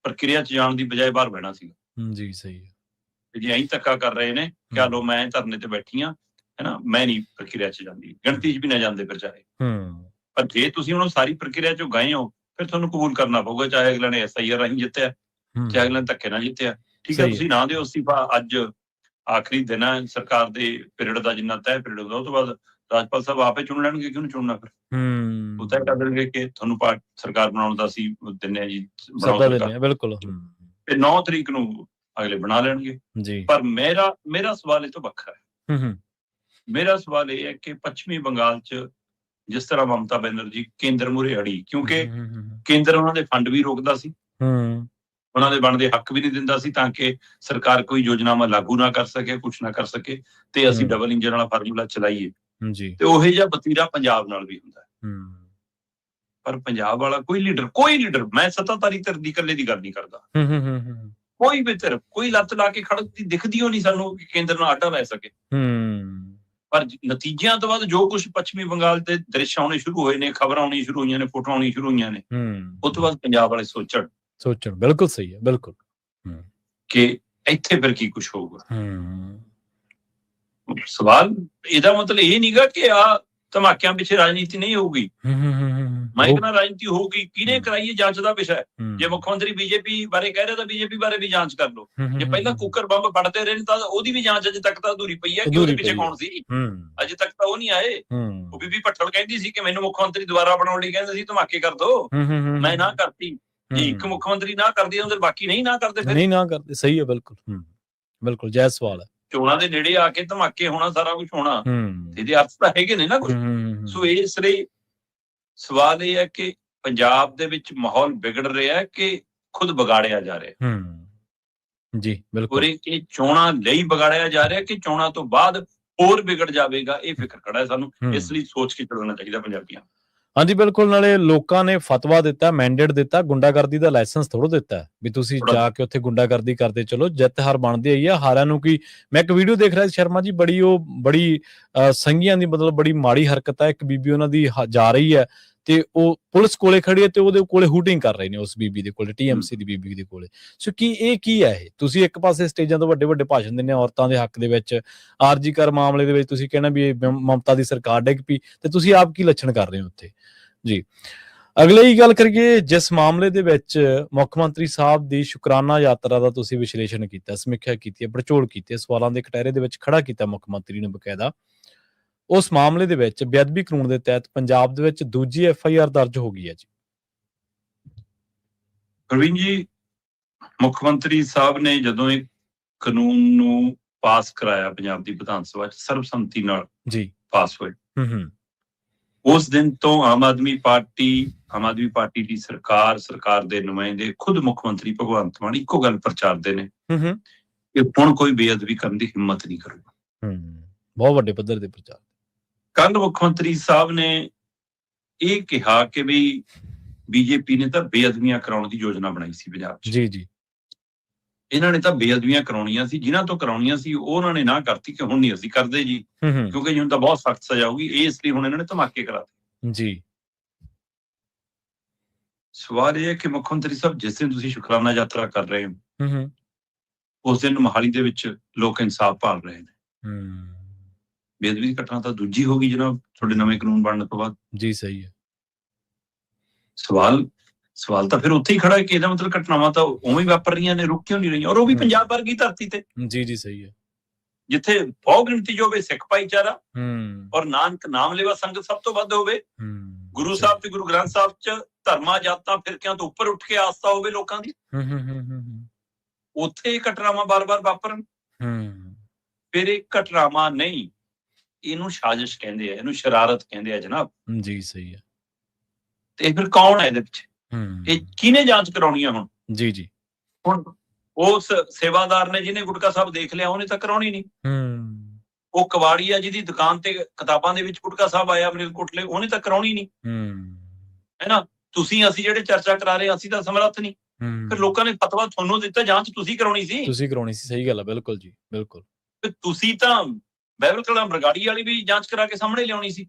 ਪ੍ਰਕਿਰਿਆ ਚ ਜਾਣ ਦੀ ਬਜਾਏ ਬਾਹਰ ਬਹਿਣਾ ਸੀਗਾ। ਜੀ ਸਹੀ ਹੈ। ਜੇ ਇਹੀ ਧੱਕਾ ਕਰ ਰਹੇ ਨੇ ਕਿ ਲੋ ਮੈਂ ਧਰਨੇ ਤੇ ਬੈਠੀ ਹਾਂ, ਹੈਨਾ, ਮੈਂ ਨਹੀਂ ਪ੍ਰਕਿਰਿਆ ਚ ਜਾਂਦੀ, ਗਿਣਤੀ ਚ ਵੀ ਨਾ ਜਾਂਦੇ ਫਿਰ ਚਾਹੇ। ਪਰ ਜੇ ਤੁਸੀਂ ਹੁਣ ਸਾਰੀ ਪ੍ਰਕਿਰਿਆ ਚੋਂ ਗਏ ਹੋ, ਫਿਰ ਤੁਹਾਨੂੰ ਕਬੂਲ ਕਰਨਾ ਪਊਗਾ, ਚਾਹੇ ਅਗਲੇ ਨੇ SIR ਰਾਹੀਂ ਜਿੱਤਿਆ, ਚਾਹੇ ਅਗਲੇ ਨੇ ਧੱਕੇ ਨਾਲ ਜਿੱਤਿਆ। ਠੀਕ ਹੈ, ਤੁਸੀਂ ਨਾ ਦਿਓ ਅਸਤੀਫਾ। ਅੱਜ ਆਖਰੀ ਦਿਨ ਹੈ ਸਰਕਾਰ ਦੇ ਪੀਰੀਅਡ ਦਾ, ਜਿੰਨਾ ਤੈਅ ਪੀਰੀਅਡ ਹੁੰਦਾ, ਉਹ ਤੋਂ ਬਾਅਦ ਰਾਜਪਾਲ ਸਾਹਿਬ ਆਪੇ ਚੁਣ ਲੈਣਗੇ ਕਿ ਉਹਨੂੰ ਚੁਣਨਾ। ਫਿਰ ਉਹ ਤੈਅ ਕਰ ਦੇਣਗੇ ਕਿ ਤੁਹਾਨੂੰ ਸਰਕਾਰ ਬਣਾਉਣ ਦਾ ਅਸੀਂ ਦਿੰਦੇ ਹਾਂ ਜੀ, ਬਿਲਕੁਲ। ਤੇ 9 ਤਰੀਕ ਨੂੰ ਅਗਲੇ ਬਣਾ ਲੈਣਗੇ। ਪਰ ਮੇਰਾ ਸਵਾਲ ਇਹ ਤੋਂ ਵੱਖਰਾ ਹੈ। ਮੇਰਾ ਸਵਾਲ ਇਹ ਹੈ ਕਿ ਪੱਛਮੀ ਬੰਗਾਲ ਚ ਜਿਸ ਤਰ੍ਹਾਂ ਮਮਤਾ ਬੈਨਰਜੀ ਕੇਂਦਰ ਮੂਹਰੇ ਅੜੀ, ਕਿਉਂਕਿ ਕੇਂਦਰ ਉਹਨਾਂ ਦੇ ਫੰਡ ਵੀ ਰੋਕਦਾ ਸੀ, ਉਹਨਾਂ ਦੇ ਬਣਦੇ ਹੱਕ ਵੀ ਨਹੀਂ ਦਿੰਦਾ ਸੀ, ਤਾਂ ਕਿ ਸਰਕਾਰ ਕੋਈ ਯੋਜਨਾਵਾਂ ਲਾਗੂ ਨਾ ਕਰ ਸਕੇ, ਕੁਛ ਨਾ ਕਰ ਸਕੇ, ਤੇ ਅਸੀਂ ਡਬਲ ਇੰਜਨ ਵਾਲਾ ਫਾਰਮੂਲਾ ਚਲਾਈਏ। ਤੇ ਉਹੇ ਜਿਹਾ ਵਤੀਰਾ ਪੰਜਾਬ ਨਾਲ ਵੀ ਹੁੰਦਾ। ਪਰ ਪੰਜਾਬ ਵਾਲਾ ਕੋਈ ਲੀਡਰ, ਮੈਂ ਸੱਤਾਧਾਰੀ ਧਿਰ ਦੀ ਇਕੱਲੇ ਦੀ ਗੱਲ ਨਹੀਂ ਕਰਦਾ, ਕੋਈ ਵੀ ਧਿਰ, ਕੋਈ ਲੱਤ ਲਾ ਕੇ ਖੜਦੀ ਦਿਖਦੀ ਹੋ ਨਹੀਂ ਸਾਨੂੰ ਕਿ ਕੇਂਦਰ ਨਾਲ ਆਡਾ ਲੈ ਸਕੇ। ਪਰ ਨਤੀਜਿਆਂ ਤੋਂ ਬਾਅਦ ਜੋ ਕੁਝ ਪੱਛਮੀ ਬੰਗਾਲ ਦੇ ਦ੍ਰਿਸ਼ ਆਉਣੇ ਸ਼ੁਰੂ ਹੋਏ ਨੇ, ਖਬਰਾਂ ਆਉਣੀ ਸ਼ੁਰੂ ਹੋਈਆਂ ਨੇ, ਫੋਟੋਆਂ ਆਉਣੀ ਸ਼ੁਰੂ ਹੋਈਆਂ ਨੇ, ਉਸ ਤੋਂ ਬਾਅਦ ਪੰਜਾਬ ਵਾਲੇ ਸੋਚਣ। ਬਿਲਕੁਲ ਸਹੀ ਹੈ, ਬਿਲਕੁਲ, ਕਿ ਇੱਥੇ ਫਿਰ ਕੀ ਕੁਛ ਹੋਊਗਾ। ਸਵਾਲ ਇਹਦਾ ਮਤਲਬ ਇਹ ਨਹੀਂਗਾ ਕਿ ਆ ਧਮਾਕਿਆਂ ਪਿੱਛੇ ਰਾਜਨੀਤੀ ਨਹੀਂ ਹੋਊਗੀ। ਮੈਂ ਕਹਿੰਦਾ ਰਾਜਨੀਤੀ ਹੋਊਗੀ, ਕਿਹਨੇ ਕਰਾਈ ਜਾਂਚ ਦਾ ਵਿਸ਼ਾ ਹੈ। ਜੇ ਮੁੱਖ ਮੰਤਰੀ ਬੀਜੇਪੀ ਬਾਰੇ ਕਹਿ ਰਿਹਾ ਤਾਂ ਬੀਜੇਪੀ ਬਾਰੇ ਵੀ ਜਾਂਚ ਕਰ ਲਓ। ਜੇ ਪਹਿਲਾਂ ਕੁੱਕਰ ਬੰਬ ਫੜਦੇ ਰਹੇ ਤਾਂ ਉਹਦੀ ਵੀ ਜਾਂਚ ਅਜੇ ਤੱਕ ਤਾਂ ਅਧੂਰੀ ਪਈ ਹੈ ਕਿ ਉਹਦੇ ਪਿੱਛੇ ਕੌਣ ਸੀ। ਅਜੇ ਤੱਕ ਤਾਂ ਉਹ ਨਹੀਂ ਆਏ। ਉਹ ਬੀਬੀ ਭੱਟਲ ਕਹਿੰਦੀ ਸੀ ਕਿ ਮੈਨੂੰ ਮੁੱਖ ਮੰਤਰੀ ਦੁਬਾਰਾ ਬਣਾਉਣ ਲਈ ਕਹਿੰਦੇ ਸੀ ਧਮਾਕੇ ਕਰ ਦੋ, ਮੈਂ ਨਾ ਕਰਤੀ। ਜੇ ਇੱਕ ਮੁੱਖ ਮੰਤਰੀ ਨਾ ਕਰਦੀ ਤਾਂ ਬਾਕੀ ਨਹੀਂ ਨਾ ਕਰਦੇ, ਫਿਰ ਨਹੀਂ ਨਾ ਕਰਦੇ। ਸਹੀ ਹੈ, ਬਿਲਕੁਲ, ਬਿਲਕੁਲ ਜਾਇਜ਼ ਸਵਾਲ ਹੈ। ਚੋਣਾਂ ਦੇ ਨੇੜੇ ਆ ਕੇ ਧਮਾਕੇ ਹੋਣਾ, ਸਾਰਾ ਕੁਝ ਹੋਣਾ, ਇਹਦੇ ਅਰਥ ਤਾਂ ਹੈਗੇ ਨੇ ਨਾ ਕੁਝ। ਸੋ ਇਸ ਲਈ ਸਵਾਲ ਇਹ ਹੈ ਕਿ ਪੰਜਾਬ ਦੇ ਵਿੱਚ ਮਾਹੌਲ ਵਿਗੜ ਰਿਹਾ ਹੈ ਕਿ ਖੁਦ ਵਿਗਾੜਿਆ ਜਾ ਰਿਹਾ। ਜੀ ਬਿਲਕੁਲ। ਇਹ ਚੋਣਾਂ ਲਈ ਵਿਗਾੜਿਆ ਜਾ ਰਿਹਾ ਕਿ ਚੋਣਾਂ ਤੋਂ ਬਾਅਦ ਹੋਰ ਵਿਗੜ ਜਾਵੇਗਾ, ਇਹ ਫਿਕਰ ਖੜਾ ਹੈ ਸਾਨੂੰ। ਇਸ ਲਈ ਸੋਚ ਕੇ ਚੱਲਣਾ ਚਾਹੀਦਾ ਪੰਜਾਬੀਆਂ। ਹਾਂਜੀ ਬਿਲਕੁਲ। ਨਾਲੇ ਲੋਕਾਂ ਨੇ ਫਤਵਾ ਦਿੱਤਾ, ਮੈਂਡੇਟ ਦਿੱਤਾ, ਗੁੰਡਾਗਰਦੀ ਦਾ ਲਾਇਸੈਂਸ ਥੋੜ੍ਹਾ ਦਿੱਤਾ ਵੀ ਤੁਸੀਂ ਜਾ ਕੇ ਉੱਥੇ ਗੁੰਡਾਗਰਦੀ ਕਰਦੇ ਚਲੋ, ਜਿੱਤ ਹਾਰ ਬਣਦੀ ਆਈ ਆ। ਹਾਰਿਆਂ ਨੂੰ ਕੀ, ਮੈਂ ਇੱਕ ਵੀਡੀਓ ਦੇਖ ਰਿਹਾ ਸੀ ਸ਼ਰਮਾ ਜੀ, ਬੜੀ ਸੰਘੀਆਂ ਦੀ ਮਤਲਬ ਬੜੀ ਮਾੜੀ ਹਰਕਤ ਹੈ। ਇੱਕ ਬੀਬੀ ਉਹਨਾਂ ਦੀ ਜਾ ਰਹੀ ਹੈ ਤੇ ਉਹ ਪੁਲਿਸ ਕੋਲੇ ਖੜੀ ਹੈ ਤੇ ਉਹਦੇ ਕੋਲੇ ਹੂਟਿੰਗ ਕਰ ਰਹੇ ਨੇ, ਉਸ ਬੀਬੀ ਦੇ ਕੋਲੇ, TMC ਦੀ ਬੀਬੀ ਦੇ ਕੋਲੇ। ਸੋ ਕੀ ਹੈ ਇਹ? ਤੁਸੀਂ ਇੱਕ ਪਾਸੇ ਸਟੇਜਾਂ ਤੋਂ ਵੱਡੇ ਭਾਸ਼ਣ ਦਿੰਦੇ ਔਰਤਾਂ ਦੇ ਹੱਕ ਦੇ ਵਿੱਚ, ਆਰਜੀ ਕਰ ਮਾਮਲੇ ਦੇ ਵਿੱਚ ਤੁਸੀਂ ਕਹਿਣਾ ਵੀ ਮਮਤਾ ਦੀ ਸਰਕਾਰ ਡਿੱਗ ਪਈ, ਤੇ ਤੁਸੀਂ ਆਪ ਕੀ ਲੱਛਣ ਕਰ ਰਹੇ ਹੋ ਉੱਥੇ ਜੀ। ਅਗਲੇ ਹੀ ਗੱਲ ਕਰੀਏ, ਜਿਸ ਮਾਮਲੇ ਦੇ ਵਿੱਚ ਮੁੱਖ ਮੰਤਰੀ ਸਾਹਿਬ ਦੀ ਸ਼ੁਕਰਾਨਾ ਯਾਤਰਾ ਦਾ ਤੁਸੀਂ ਵਿਸ਼ਲੇਸ਼ਣ ਕੀਤਾ, ਸਮੀਖਿਆ ਕੀਤੀ ਹੈ, ਪੜਚੋਲ ਕੀਤੀ ਹੈ, ਸਵਾਲਾਂ ਦੇ ਕਟਹਿਰੇ ਦੇ ਵਿੱਚ ਖੜਾ ਕੀਤਾ ਮੁੱਖ ਮੰਤਰੀ ਨੂੰ ਬਕਾਇਦਾ, ਉਸ ਮਾਮਲੇ ਦੇ ਵਿੱਚ ਬੇਅਦਬੀ ਕਾਨੂੰਨ ਦੇ ਤਹਿਤ ਪੰਜਾਬ ਦੇ ਵਿੱਚ ਦੂਜੀ FIR ਦਰਜ ਹੋ ਗਈ ਹੈ ਜੀ। ਪ੍ਰਵੀਨ ਜੀ, ਮੁੱਖ ਮੰਤਰੀ ਸਾਹਿਬ ਨੇ ਜਦੋਂ ਇਹ ਕਾਨੂੰਨ ਨੂੰ ਪਾਸ ਕਰਾਇਆ ਪੰਜਾਬ ਦੀ ਵਿਧਾਨ ਸਭਾ 'ਚ, ਸਰਬਸੰਮਤੀ ਨਾਲ ਜੀ ਪਾਸ ਹੋਏ, ਉਸ ਦਿਨ ਤੋਂ ਆਮ ਆਦਮੀ ਪਾਰਟੀ ਦੀ ਸਰਕਾਰ ਦੇ ਨੁਮਾਇੰਦੇ, ਖੁਦ ਮੁੱਖ ਮੰਤਰੀ ਭਗਵੰਤ ਮਾਨ ਇੱਕੋ ਗੱਲ ਪ੍ਰਚਾਰਦੇ ਨੇ ਕਿ ਹੁਣ ਕੋਈ ਬੇਅਦਬੀ ਕਰਨ ਦੀ ਹਿੰਮਤ ਨਹੀਂ ਕਰੂਗਾ। ਬਹੁਤ ਵੱਡੇ ਪੱਧਰ ਦੇ ਪ੍ਰਚਾਰ। ਕੱਲ ਮੁੱਖ ਮੰਤਰੀ ਸਾਹਿਬ ਨੇ ਇਹ ਕਿਹਾ ਕਿ ਵੀ ਬੀਜੇਪੀ ਨੇ ਤਾਂ ਬੇਅਦਬੀਆਂ ਕਰਾਉਣ ਦੀ ਯੋਜਨਾ ਬਣਾਈ ਸੀ ਪੰਜਾਬ 'ਚ। ਜੀ ਇਹਨਾਂ ਨੇ ਤਾਂ ਬੇਅਦਬੀਆਂ ਕਰਾਉਣੀਆਂ ਸੀ, ਜਿਨ੍ਹਾਂ ਤੋਂ ਕਰਾਉਣੀਆਂ ਸੀ ਉਹ ਉਹਨਾਂ ਨੇ ਨਾ ਕਰਤੀ ਕਿ ਹੁਣ ਨਹੀਂ ਅਸੀਂ ਕਰਦੇ ਜੀ, ਕਿਉਂਕਿ ਜੀ ਹੁਣ ਤਾਂ ਬਹੁਤ ਸਖਤ ਸਜ਼ਾ ਹੋਊਗੀ, ਇਸ ਲਈ ਹੁਣ ਇਹਨਾਂ ਨੇ ਧਮਾਕੇ ਕਰਾਤੇ ਜੀ। ਸਵਾਲ ਇਹ ਹੈ ਕਿ ਮੁੱਖ ਮੰਤਰੀ ਸਾਹਿਬ, ਜਿਸ ਦਿਨ ਤੁਸੀਂ ਸ਼ੁਕਰਾਨਾ ਯਾਤਰਾ ਕਰ ਰਹੇ ਹੋ, ਉਸ ਦਿਨ ਮੋਹਾਲੀ ਦੇ ਵਿੱਚ ਲੋਕ ਇਨਸਾਫ ਭਾਲ ਰਹੇ ਨੇ। ਬੇਅਦਬੀ ਦੀ ਘਟਨਾ ਤਾਂ ਦੂਜੀ ਹੋ ਗਈ ਜਨਾਬ ਤੁਹਾਡੇ ਨਵੇਂ ਕਾਨੂੰਨ ਬਣਨ ਤੋਂ ਬਾਅਦ। ਜੀ ਸਹੀ ਹੈ। ਸਵਾਲ ਤਾਂ ਫਿਰ ਉੱਥੇ ਹੀ ਖੜਾ ਹੈ ਕਿ ਇਹਦਾ ਮਤਲਬ ਘਟਨਾਵਾਂ ਤਾਂ ਉਵੇਂ ਹੀ ਵਾਪਰ ਰਹੀਆਂ ਨੇ, ਰੁਕ ਕਿਉਂ ਨਹੀਂ ਰਹੀਆਂ, ਔਰ ਉਹ ਵੀ ਪੰਜਾਬ ਵਰਗੀ ਧਰਤੀ ਤੇ। ਜੀ ਸਹੀ ਹੈ। ਜਿੱਥੇ ਬਹੁਤ ਗਿਣਤੀ ਜੋ ਹੋਵੇ ਸਿੱਖ ਭਾਈਚਾਰਾ ਔਰ ਨਾਨਕ ਨਾਮ ਲੈਵਾ ਸੰਗਤ ਸਭ ਤੋਂ ਵੱਧ ਹੋਵੇ, ਗੁਰੂ ਸਾਹਿਬ ਤੇ ਗੁਰੂ ਗ੍ਰੰਥ ਸਾਹਿਬ 'ਚ ਧਰਮਾਂ ਜਾਤਾਂ ਫਿਰਕਿਆਂ ਤੋਂ ਉੱਪਰ ਉੱਠ ਕੇ ਆਸਥਾ ਹੋਵੇ ਲੋਕਾਂ ਦੀ, ਉੱਥੇ ਘਟਨਾਵਾਂ ਬਾਰ-ਬਾਰ ਵਾਪਰਨ। ਫਿਰ ਇਹ ਘਟਨਾਵਾਂ ਨਹੀਂ, ਇਹਨੂੰ ਸਾਜ਼ਿਸ਼ ਕਹਿੰਦੇ ਆ, ਇਹਨੂੰ ਸ਼ਰਾਰਤ ਕਹਿੰਦੇ ਆ ਜਨਾਬ। ਜੀ ਸਹੀ ਹੈ। ਤੇ ਫਿਰ ਕੌਣ ਹੈ ਇਹਦੇ ਪਿੱਛੇ? ਇਹ ਕਿਹਨੇ ਜਾਂਚ ਕਰਾਉਣੀ ਆ ਹੁਣ? ਜੀ ਹੁਣ ਉਸ ਸੇਵਾਦਾਰ ਨੇ ਜਿਹਨੇ ਗੁਟਕਾ ਸਾਹਿਬ ਦੇਖ ਲਿਆ, ਉਹਨੇ ਤਾਂ ਕਰਾਉਣੀ ਨਹੀਂ। ਉਹ ਕਵਾੜੀ ਆ ਜਿਹਦੀ ਦੁਕਾਨ ਤੇ ਕਿਤਾਬਾਂ ਦੇ ਵਿੱਚ ਗੁਟਕਾ ਸਾਹਿਬ ਆਇਆ ਮਲੇਰਕੋਟਲੇ, ਉਹਨੇ ਤਾਂ ਕਰਾਉਣੀ ਨਹੀਂ, ਹੈ ਨਾ। ਤੁਸੀਂ ਅਸੀਂ ਜਿਹੜੇ ਚਰਚਾ ਕਰਾ ਰਹੇ, ਅਸੀਂ ਤਾਂ ਸਮਰੱਥ ਨਹੀਂ। ਫਿਰ ਲੋਕਾਂ ਨੇ ਫਤਵਾ ਤੁਹਾਨੂੰ ਦਿੱਤਾ, ਜਾਂਚ ਤੁਸੀਂ ਕਰਾਉਣੀ ਸੀ। ਸਹੀ ਗੱਲ ਹੈ, ਬਿਲਕੁਲ ਜੀ ਬਿਲਕੁਲ। ਤੁਸੀਂ ਤਾਂ ਬਾਈਬਲ ਕਲਾਮ ਬਰਗਾੜੀ ਵਾਲੀ ਵੀ ਜਾਂਚ ਕਰਾ ਕੇ ਸਾਹਮਣੇ ਲਿਆਉਣੀ ਸੀ।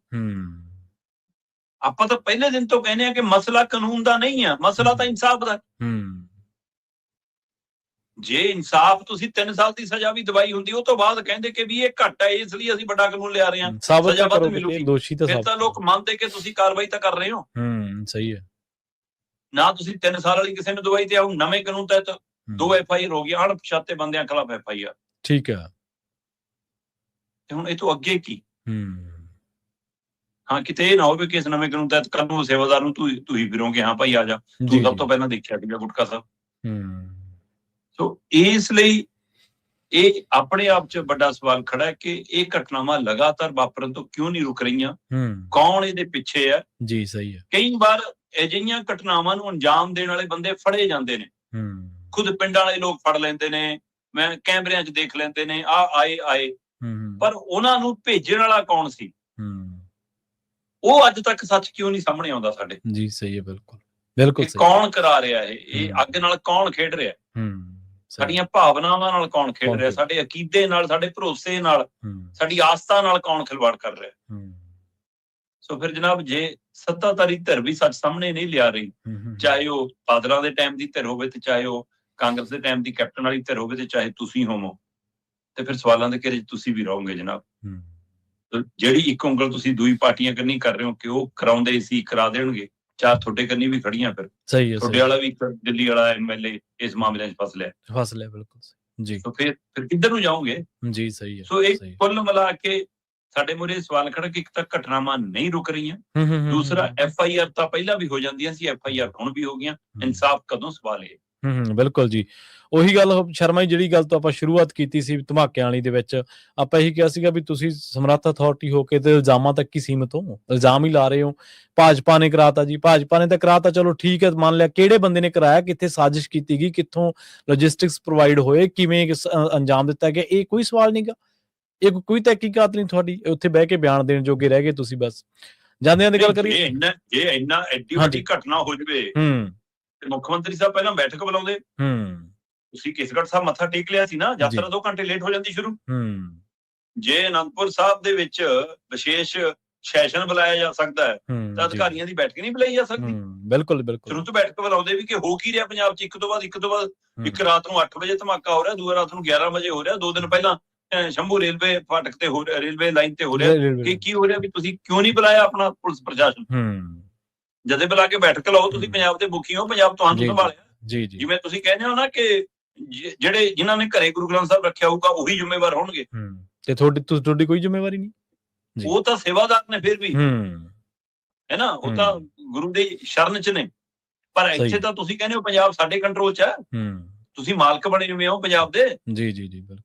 ਆਪਾਂ ਤਾਂ ਪਹਿਲੇ ਦਿਨ ਤੋਂ ਕਹਿੰਦੇ ਆ ਕਿ ਮਸਲਾ ਕਾਨੂੰਨ ਦਾ ਨਹੀਂ ਆ, ਮਸਲਾ ਤਾਂ ਇਨਸਾਫ ਦਾ। ਜੇ ਇਨਸਾਫ ਤੁਸੀਂ 3 ਸਾਲ ਦੀ ਸਜ਼ਾ ਵੀ ਦਵਾਈ ਹੁੰਦੀ, ਉਹ ਤੋਂ ਬਾਅਦ ਕਹਿੰਦੇ ਕਿ ਵੀ ਇਹ ਘੱਟ ਹੈ, ਇਸ ਲਈ ਅਸੀਂ ਵੱਡਾ ਕਾਨੂੰਨ ਲਿਆ ਰਹੇ ਹਾਂ, ਸਜ਼ਾ ਵੱਧ ਮਿਲੂਗੀ, ਫਿਰ ਤਾਂ ਲੋਕ ਮੰਨਦੇ ਕਿ ਤੁਸੀਂ ਕਾਰਵਾਈ ਤਾਂ ਕਰ ਰਹੇ ਹੋ। ਸਹੀ ਹੈ। ਨਾ ਤੁਸੀਂ 3 ਸਾਲ ਵਾਲੀ ਕਿਸੇ ਨੂੰ ਦਵਾਈ ਤੇ ਆਉ, ਨਵੇਂ ਕਾਨੂੰਨ ਤਹਿਤ 2 FIR ਹੋ ਗਈਆਂ ਅਣਪਛਾਤੇ ਬੰਦਿਆਂ ਖਿਲਾਫ FIR। ਠੀਕ ਹੈ। ਤੇ ਹੁਣ ਇਹ ਤੋਂ ਅੱਗੇ ਕੀ? ਹਾਂ, ਕਿਤੇ ਇਹ ਨਾ ਹੋਵੇ ਕਿ ਇਸ ਨਵੇਂ ਕਾਨੂੰਨ ਤਹਿਤ ਕੱਲ ਨੂੰ ਸੇਵਾਦਾਰ ਨੂੰ ਤੂੰ ਹੀ ਫਿਰੋਂਗੇ, ਹਾਂ ਭਾਈ ਆ ਜਾ, ਤੂੰ ਸਭ ਤੋਂ ਪਹਿਲਾਂ ਦੇਖਿਆ ਸੀਗਾ ਗੁਟਕਾ ਸਾਹਿਬ। ਸੋ ਇਸ ਲਈ ਇਹ ਆਪਣੇ ਆਪ 'ਚ ਵੱਡਾ ਸਵਾਲ ਖੜਾ ਹੈ ਕਿ ਇਹ ਘਟਨਾਵਾਂ ਲਗਾਤਾਰ ਵਾਪਰਨ ਤੋਂ ਕਿਉਂ ਨਹੀਂ ਰੁਕ ਰਹੀਆਂ? ਕੌਣ ਇਹਦੇ ਪਿੱਛੇ ਹੈ? ਜੀ ਸਹੀ ਹੈ। ਕਈ ਵਾਰ ਅਜਿਹੀਆਂ ਘਟਨਾਵਾਂ ਨੂੰ ਅੰਜਾਮ ਦੇਣ ਵਾਲੇ ਬੰਦੇ ਫੜੇ ਜਾਂਦੇ ਨੇ, ਖੁਦ ਪਿੰਡਾਂ ਵਾਲੇ ਲੋਕ ਫੜ ਲੈਂਦੇ ਨੇ, ਮੈਂ ਕੈਮਰਿਆਂ 'ਚ ਦੇਖ ਲੈਂਦੇ ਨੇ, ਆਏ ਪਰ ਉਹਨਾਂ ਨੂੰ ਭੇਜਣ ਵਾਲਾ ਕੌਣ ਸੀ? ਉਹ ਅੱਜ ਤੱਕ ਸੱਚ ਕਿਉਂ ਨਹੀਂ ਸਾਹਮਣੇ ਆਉਂਦਾ ਸਾਡੇ? ਜੀ ਸਹੀ ਹੈ, ਬਿਲਕੁਲ ਸਹੀ। ਕੌਣ ਕਰਾ ਰਿਹਾ ਇਹ ਅੱਗ ਨਾਲ? ਕੌਣ ਖੇਡ ਰਿਹਾ? ਸਾਡੀਆਂ ਭਾਵਨਾਵਾਂ ਨਾਲ ਕੌਣ ਖੇਡ ਰਿਹਾ? ਸਾਡੇ ਅਕੀਦੇ ਨਾਲ, ਸਾਡੇ ਭਰੋਸੇ ਨਾਲ, ਸਾਡੀ ਆਸਥਾ ਨਾਲ ਕੌਣ ਖਿਲਵਾੜ ਕਰ ਰਿਹਾ? ਸੋ ਫਿਰ ਜਨਾਬ, ਜੇ ਸੱਤਾਧਾਰੀ ਧਿਰ ਵੀ ਸੱਚ ਸਾਹਮਣੇ ਨਹੀਂ ਲਿਆ ਰਹੀ, ਚਾਹੇ ਉਹ ਬਾਦਲਾਂ ਦੇ ਟਾਈਮ ਦੀ ਧਿਰ ਹੋਵੇ ਤੇ ਚਾਹੇ ਉਹ ਕਾਂਗਰਸ ਦੇ ਟਾਈਮ ਦੀ ਕੈਪਟਨ ਵਾਲੀ ਧਿਰ ਹੋਵੇ ਤੇ ਚਾਹੇ ਤੁਸੀਂ ਹੋਵੋ, ਤੇ ਫਿਰ ਸਵਾਲਾਂ ਦੇ ਘੇਰੇ 'ਚ ਤੁਸੀਂ ਵੀ ਰਹੋਗੇ ਜਨਾਬ। ਜਿਹੜੀ ਇੱਕ ਉਂਗਲ ਤੁਸੀਂ ਦੂਈ ਪਾਰਟੀਆਂ ਕੰਨੀ ਕਰ ਰਹੇ ਹੋ ਕਿ ਉਹ ਕਰਾਉਂਦੇ ਸੀ, ਕਰਾ ਦੇਣਗੇ, ਚਾਰ ਤੁਹਾਡੇ ਕੰਨੀ ਵੀ ਖੜੀਆਂ। ਫਿਰ ਤੁਹਾਡੇ ਵਾਲਾ ਵੀ ਦਿੱਲੀ ਵਾਲਾ MLA ਇਸ ਮਾਮਲੇ 'ਚ ਫਸ ਲਿਆ। ਬਿਲਕੁਲ ਜੀ। ਸੋ ਫਿਰ ਕਿੱਧਰ ਨੂੰ ਜਾਓਗੇ? ਜੀ ਸਹੀ ਹੈ। ਸੋ ਇੱਕ ਕੁੱਲ ਮਿਲਾ ਕੇ ਸਾਡੇ ਮੂਹਰੇ ਸਵਾਲ ਖੜਾ ਕਿ ਇੱਕ ਤਾਂ ਘਟਨਾਵਾਂ ਨਹੀਂ ਰੁਕ ਰਹੀਆਂ, ਦੂਸਰਾ FIR ਤਾਂ ਪਹਿਲਾਂ ਵੀ ਹੋ ਜਾਂਦੀਆਂ ਸੀ, FIR ਹੁਣ ਵੀ ਹੋ ਗਈਆਂ, ਇਨਸਾਫ ਕਦੋਂ? ਸਵਾਲ ਇਹ। ਬਿਲਕੁਲ ਜੀ। ਉਹੀ ਗੱਲ ਸ਼ਰਮਾ ਜੀ, ਜਿਹੜੀ ਗੱਲ ਤੋਂ ਆਪਾਂ ਸ਼ੁਰੂਆਤ ਕੀਤੀ ਸੀ ਧਮਾਕਿਆਂ ਵਾਲੀ ਦੇ ਵਿੱਚ, ਆਪਾਂ ਇਹੀ ਕਿਹਾ ਸੀਗਾ ਵੀ ਤੁਸੀਂ ਸਮਰੱਥ ਅਥਾਰਟੀ ਹੋ ਕੇ ਤੇ ਇਲਜ਼ਾਮਾਂ ਤੱਕ ਹੀ ਸੀਮਿਤ ਹੋ, ਇਲਜ਼ਾਮ ਹੀ ਲਾ ਰਹੇ ਹੋ। ਭਾਜਪਾ ਨੇ ਕਰਾਤਾ ਜੀ, ਭਾਜਪਾ ਨੇ ਤਾਂ ਕਰਾਤਾ, ਚਲੋ ਠੀਕ ਹੈ, ਮੰਨ ਲਿਆ। ਕਿਹੜੇ ਬੰਦੇ ਨੇ ਕਰਾਇਆ, ਕਿੱਥੇ ਸਾਜ਼ਿਸ਼ ਕੀਤੀ ਗਈ, ਕਿੱਥੋਂ ਲੌਜਿਸਟਿਕਸ ਪ੍ਰੋਵਾਈਡ ਹੋਏ, ਕਿਵੇਂ ਅੰਜਾਮ ਦਿੱਤਾ ਗਿਆ, ਇਹ ਕੋਈ ਸਵਾਲ ਨਹੀਂਗਾ। ਇਹ ਕੋਈ ਤਹਿਕੀਕਾਤ ਨਹੀਂ ਤੁਹਾਡੀ, ਉੱਥੇ ਬਹਿ ਕੇ ਬਿਆਨ ਦੇਣ ਜੋਗੇ ਰਹਿ ਗਏ ਤੁਸੀਂ ਬਸ। ਜਾਂਦਿਆਂ ਦੀ ਗੱਲ ਕਰੀਏ, ਜੇ ਇੰਨਾ ਐਡੀ ਵੱਡੀ ਘਟਨਾ ਹੋ ਜਵੇ ਤੇ ਮੁੱਖ ਮੰਤਰੀ ਸਾਹਿਬ ਪਹਿਲਾਂ ਬੈਠਕ ਬੁਲਾਉਂਦੇ। ਤੁਸੀਂ ਕੇਸਗੜ੍ਹ ਸਾਹਿਬ ਮੱਥਾ ਟੇਕ ਲਿਆ ਸੀ ਨਾ, ਯਾਤਰਾ 2 ਘੰਟੇ ਲੇਟ ਹੋ ਜਾਂਦੀ ਸ਼ੁਰੂ। ਜੇ ਅਨੰਦਪੁਰ ਸਾਹਿਬ ਦੇ ਵਿੱਚ ਵਿਸ਼ੇਸ਼ ਸੈਸ਼ਨ ਬੁਲਾਇਆ ਜਾ ਸਕਦਾ ਹੈ ਤਾਂ ਅਧਿਕਾਰੀਆਂ ਦੀ ਬੈਠਕ ਨਹੀਂ ਬੁਲਾਈ ਜਾ ਸਕਦੀ? ਬਿਲਕੁਲ ਬਿਲਕੁਲ। ਤੁਰੰਤ ਬੈਠਕ ਬੁਲਾਉਂਦੇ ਵੀ ਕਿ ਹੋ ਕੀ ਰਿਹਾ ਪੰਜਾਬ 'ਚ, ਇੱਕ ਤੋਂ ਬਾਅਦ ਇੱਕ ਰਾਤ ਨੂੰ 8 ਵਜੇ ਧਮਾਕਾ ਹੋ ਰਿਹਾ, ਦੂਜੀ ਰਾਤ ਨੂੰ 11 ਵਜੇ ਹੋ ਰਿਹਾ, 2 ਦਿਨ ਪਹਿਲਾਂ ਸ਼ੰਭੂ ਰੇਲਵੇ ਫਾਟਕ ਤੇ ਹੋ ਰਿਹਾ, ਰੇਲਵੇ ਲਾਈਨ ਤੇ ਹੋ ਰਿਹਾ। ਕੀ ਹੋ ਰਿਹਾ ਵੀ ਤੁਸੀਂ ਕਿਉਂ ਨਹੀਂ ਬੁਲਾਇਆ ਆਪਣਾ ਪੁਲਿਸ ਪ੍ਰਸ਼ਾਸਨ? ਜਦੇ ਬੁਲਾ ਕੇ ਬੈਠਕ ਲਾਓ, ਤੁਸੀਂ ਪੰਜਾਬ ਦੇ ਮੁਖੀ ਹੋ, ਪੰਜਾਬ ਤੁਹਾਨੂੰ ਸੰਭਾਲਿਆ। ਜਿਵੇਂ ਤੁਸੀਂ ਕਹਿੰਦੇ ਹੋ ਨਾ ਕਿ ਜਿਨ੍ਹਾਂ ਨੇ ਘਰੇ ਗੁਰੂ ਗ੍ਰੰਥ ਸਾਹਿਬ ਰੱਖਿਆ ਹੋਊਗਾ ਉਹੀ ਜ਼ਿੰਮੇਵਾਰ ਹੋਣਗੇ, ਤੇ ਤੁਹਾਡੀ ਕੋਈ ਜ਼ਿੰਮੇਵਾਰੀ ਨਹੀਂ। ਉਹ ਤਾਂ ਸੇਵਾਦਾਰ ਨੇ ਫਿਰ ਵੀ, ਹੈ ਨਾ, ਉਹ ਤਾਂ ਗੁਰੂ ਦੇ ਸ਼ਰਨ 'ਚ ਨੇ। ਪਰ ਇੱਥੇ ਤਾਂ ਤੁਸੀਂ ਕਹਿੰਦੇ ਹੋ ਪੰਜਾਬ ਸਾਡੇ ਕੰਟਰੋਲ 'ਚ ਹੈ, ਤੁਸੀਂ ਮਾਲਕ ਬਣੇ ਹੋਏ ਹੋ ਪੰਜਾਬ ਦੇ। ਜੀ ਬਿਲਕੁਲ।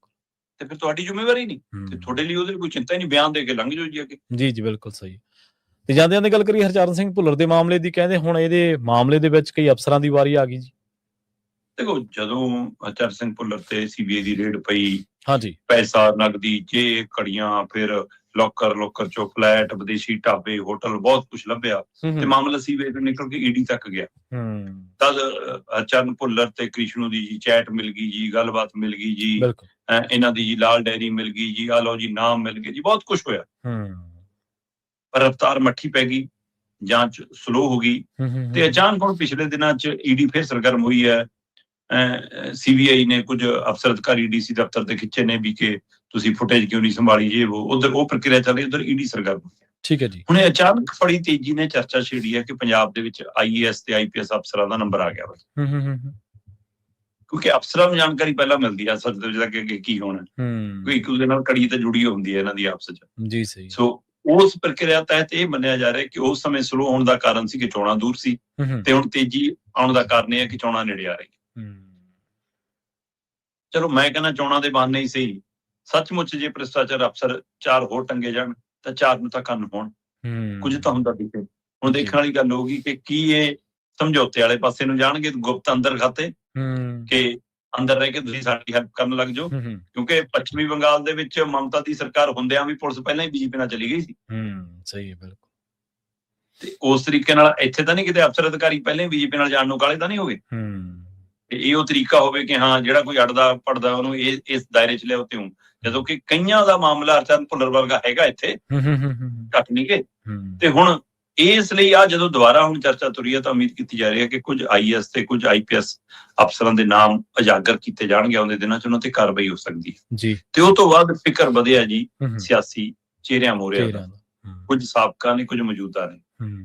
ਤੇ ਫਿਰ ਤੁਹਾਡੀ ਜ਼ਿੰਮੇਵਾਰੀ ਨਹੀਂ, ਤੇ ਤੁਹਾਡੇ ਲਈ ਉਹਦੇ ਕੋਈ ਚਿੰਤਾ ਹੀ ਨਹੀਂ, ਬਿਆਨ ਦੇ ਕੇ ਲੰਘ ਜਾਓ ਜੀ ਅੱਗੇ। ਜੀ ਬਿਲਕੁਲ ਸਹੀ। ਤੇ ਜਾਂਦਿਆਂ ਦੀ ਗੱਲ ਕਰੀਏ ਹਰਚਰਨ ਸਿੰਘ ਭੁੱਲਰ ਦੇ ਮਾਮਲੇ ਦੀ, ਕਹਿੰਦੇ ਹੁਣ ਇਹਦੇ ਮਾਮਲੇ ਦੇ ਵਿੱਚ ਕਈ ਅਫਸਰਾਂ ਦੀ ਵਾਰੀ ਆ ਗਈ ਜੀ। ਦੇਖੋ, ਜਦੋਂ ਹਰਚਰਨ ਸਿੰਘ ਭੁੱਲਰ ਤੇ CBI ਦੀ ਰੇਡ ਪਈ, ਹਾਂਜੀ, ਪੈਸਾ, ਨਗਦੀ, ਜੇ ਘੜੀਆਂ, ਫਿਰ ਲੋਕਰ ਚੋਂ ਫਲੈਟ, ਵਿਦੇਸ਼ੀ ਢਾਬੇ, ਹੋਟਲ, ਬਹੁਤ ਕੁਝ ਲੱਭਿਆ ਤੇ ਮਾਮਲਾ CBI ਤੋਂ ਨਿਕਲ ਕੇ ED ਤੱਕ ਗਿਆ। ਤਦ ਹਰਚਰਨ ਭੁੱਲਰ ਤੇ ਕ੍ਰਿਸ਼ਨੂ ਦੀ ਜੀ ਚੈਟ ਮਿਲ ਗਈ ਜੀ, ਗੱਲਬਾਤ ਮਿਲ ਗਈ ਜੀ, ਇਹਨਾਂ ਦੀ ਜੀ ਲਾਲ ਡਾਇਰੀ ਮਿਲ ਗਈ ਜੀ, ਆ ਲਓ ਜੀ ਨਾਮ ਮਿਲ ਗਏ ਜੀ, ਬਹੁਤ ਕੁਝ ਹੋਇਆ। ਪਰ ਰਫਤਾਰ ਮੱਠੀ ਪੈ ਗਈ, ਜਾਂਚ ਸਲੋ ਹੋ ਗਈ ਤੇ ਅਚਾਨਕ ਹੁਣ ਪਿਛਲੇ ਦਿਨਾਂ 'ਚ ED ਫਿਰ ਸਰਗਰਮ ਹੋਈ ਹੈ। CBI ਨੇ ਕੁਝ ਅਫਸਰ ਅਧਿਕਾਰੀ DC ਦਫ਼ਤਰ ਤੇ ਖਿੱਚੇ ਨੇ ਵੀ ਕਿ ਤੁਸੀਂ ਫੁਟੇਜ ਕਿਉਂ ਨਹੀਂ ਸੰਭਾਲੀ, ਜੇ ਉਧਰ ਉਹ ਪ੍ਰਕਿਰਿਆ ਚੱਲ ਰਹੀ, ਉਧਰ ED ਸਰਗਰਮ ਹੋਈ ਹੈ। ਠੀਕ ਹੈ ਜੀ। ਹੁਣ ਅਚਾਨਕ ਬੜੀ ਤੇਜ਼ੀ ਨੇ ਚਰਚਾ ਛੇੜੀ ਹੈ ਕਿ ਪੰਜਾਬ ਦੇ ਵਿੱਚ IAS ਤੇ IPS ਅਫਸਰਾਂ ਦਾ ਨੰਬਰ ਆ ਗਿਆ ਵਾ, ਕਿਉਂਕਿ ਅਫਸਰਾਂ ਨੂੰ ਜਾਣਕਾਰੀ ਪਹਿਲਾਂ ਮਿਲਦੀ ਹੈ ਸੱਚ ਦੇ ਅੱਗੇ ਕੀ ਹੋਣਾ, ਕੋਈ ਇੱਕ ਦੂਜੇ ਨਾਲ ਕੜੀ ਤੇ ਜੁੜੀ ਹੁੰਦੀ ਹੈ ਇਹਨਾਂ ਦੀ ਆਪਸ 'ਚ। ਜੀ ਸਹੀ। ਸੋ ਉਸ ਪ੍ਰਕਿਰਿਆ ਤਹਿਤ ਇਹ ਮੰਨਿਆ ਜਾ ਰਿਹਾ ਕਿ ਉਸ ਸਮੇਂ ਸਲੋ ਹੋਣ ਦਾ ਕਾਰਨ ਸੀ ਕਿ ਚੋਣਾਂ ਦੂਰ ਸੀ, ਤੇ ਹੁਣ ਤੇਜ਼ੀ ਆਉਣ ਦਾ ਕਾਰਨ ਇਹ ਹੈ ਕਿ ਚੋਣਾਂ ਨੇੜੇ ਆ ਰਹੀ। ਚਲੋ ਮੈਂ ਕਹਿੰਦਾ ਚੋਣਾਂ ਦੇ ਬਹਾਨੇ ਹੀ ਸਹੀ, ਸੱਚਮੁੱਚ ਜੇ ਭ੍ਰਿਸ਼ਟਾਚਾਰ ਅਫਸਰ 4 ਹੋਰ ਟੰਗੇ ਜਾਣ ਤਾਂ 4 ਨੂੰ ਤਾਂ ਕੰਨ ਹੋਣ, ਕੁਝ ਤਾਂ ਹੁੰਦਾ ਦਿਖੇ। ਹੁਣ ਦੇਖਣ ਵਾਲੀ ਗੱਲ ਹੋਊਗੀ ਕਿ ਕੀ ਇਹ ਸਮਝੌਤੇ ਵਾਲੇ ਪਾਸੇ ਨੂੰ ਜਾਣਗੇ, ਗੁਪਤ ਅੰਦਰ ਖਾਤੇ ਕਿ ਅੰਦਰ ਰਹਿ ਕੇ ਤੁਸੀਂ ਸਾਡੀ ਹੈਲਪ ਕਰਨ ਲੱਗ ਜਾਓ, ਕਿਉਂਕਿ ਪੱਛਮੀ ਬੰਗਾਲ ਦੇ ਵਿੱਚ ਮਮਤਾ ਦੀ ਸਰਕਾਰ ਹੁੰਦਿਆਂ ਵੀ ਪੁਲਿਸ ਪਹਿਲਾਂ ਹੀ BJP ਨਾਲ ਚਲੀ ਗਈ ਸੀ। ਸਹੀ ਹੈ, ਬਿਲਕੁਲ। ਤੇ ਉਸ ਤਰੀਕੇ ਨਾਲ ਇੱਥੇ ਤਾਂ ਨਹੀਂ ਕਿਤੇ ਅਫਸਰ ਅਧਿਕਾਰੀ ਪਹਿਲਾਂ ਹੀ BJP ਨਾਲ ਜਾਣ ਨੂੰ ਕਾਲੇ ਤਾਂ ਨਹੀਂ ਹੋ ਗਏ। ਤੇ ਇਹ ਉਹ ਤਰੀਕਾ ਹੋਵੇ ਕਿ ਹਾਂ ਜਿਹੜਾ ਕੋਈ ਅੜਦਾ ਪੜਦਾ ਉਹਨੂੰ ਇਸ ਦਾਇਰੇ 'ਚ ਲਿਆਓ, ਤੇ ਜਦੋਂ ਕਿ ਕਈਆਂ ਦਾ ਮਾਮਲਾ ਹਰਚਰਨ ਭੁੱਲਰ ਵਰਗਾ ਹੈਗਾ ਇੱਥੇ, ਘੱਟ ਨਹੀਂ ਗੇ। ਤੇ ਹੁਣ ਇਸ ਲਈ ਆ ਜਦੋਂ ਦੁਬਾਰਾ ਹੁਣ ਚਰਚਾ ਤੁਰੀ ਹੈ ਤਾਂ ਉਮੀਦ ਕੀਤੀ ਜਾ ਰਹੀ ਹੈ ਕਿ ਕੁਝ IAS ਤੇ ਕੁਝ IPS ਅਫਸਰਾਂ ਦੇ ਨਾਮ ਉਜਾਗਰ ਕੀਤੇ ਜਾਣਗੇ, ਆਉਂਦੇ ਦਿਨਾਂ 'ਚ ਉਹਨਾਂ ਤੇ ਕਾਰਵਾਈ ਹੋ ਸਕਦੀ ਹੈ ਜੀ। ਤੇ ਉਹ ਤੋਂ ਬਾਅਦ ਫਿਕਰ ਵਧਿਆ ਜੀ ਸਿਆਸੀ ਚਿਹਰਿਆਂ ਮੋਹਰਿਆਂ ਦਾ, ਕੁਝ ਸਾਬਕਾ ਨੇ, ਕੁਝ ਮੌਜੂਦਾ ਨੇ।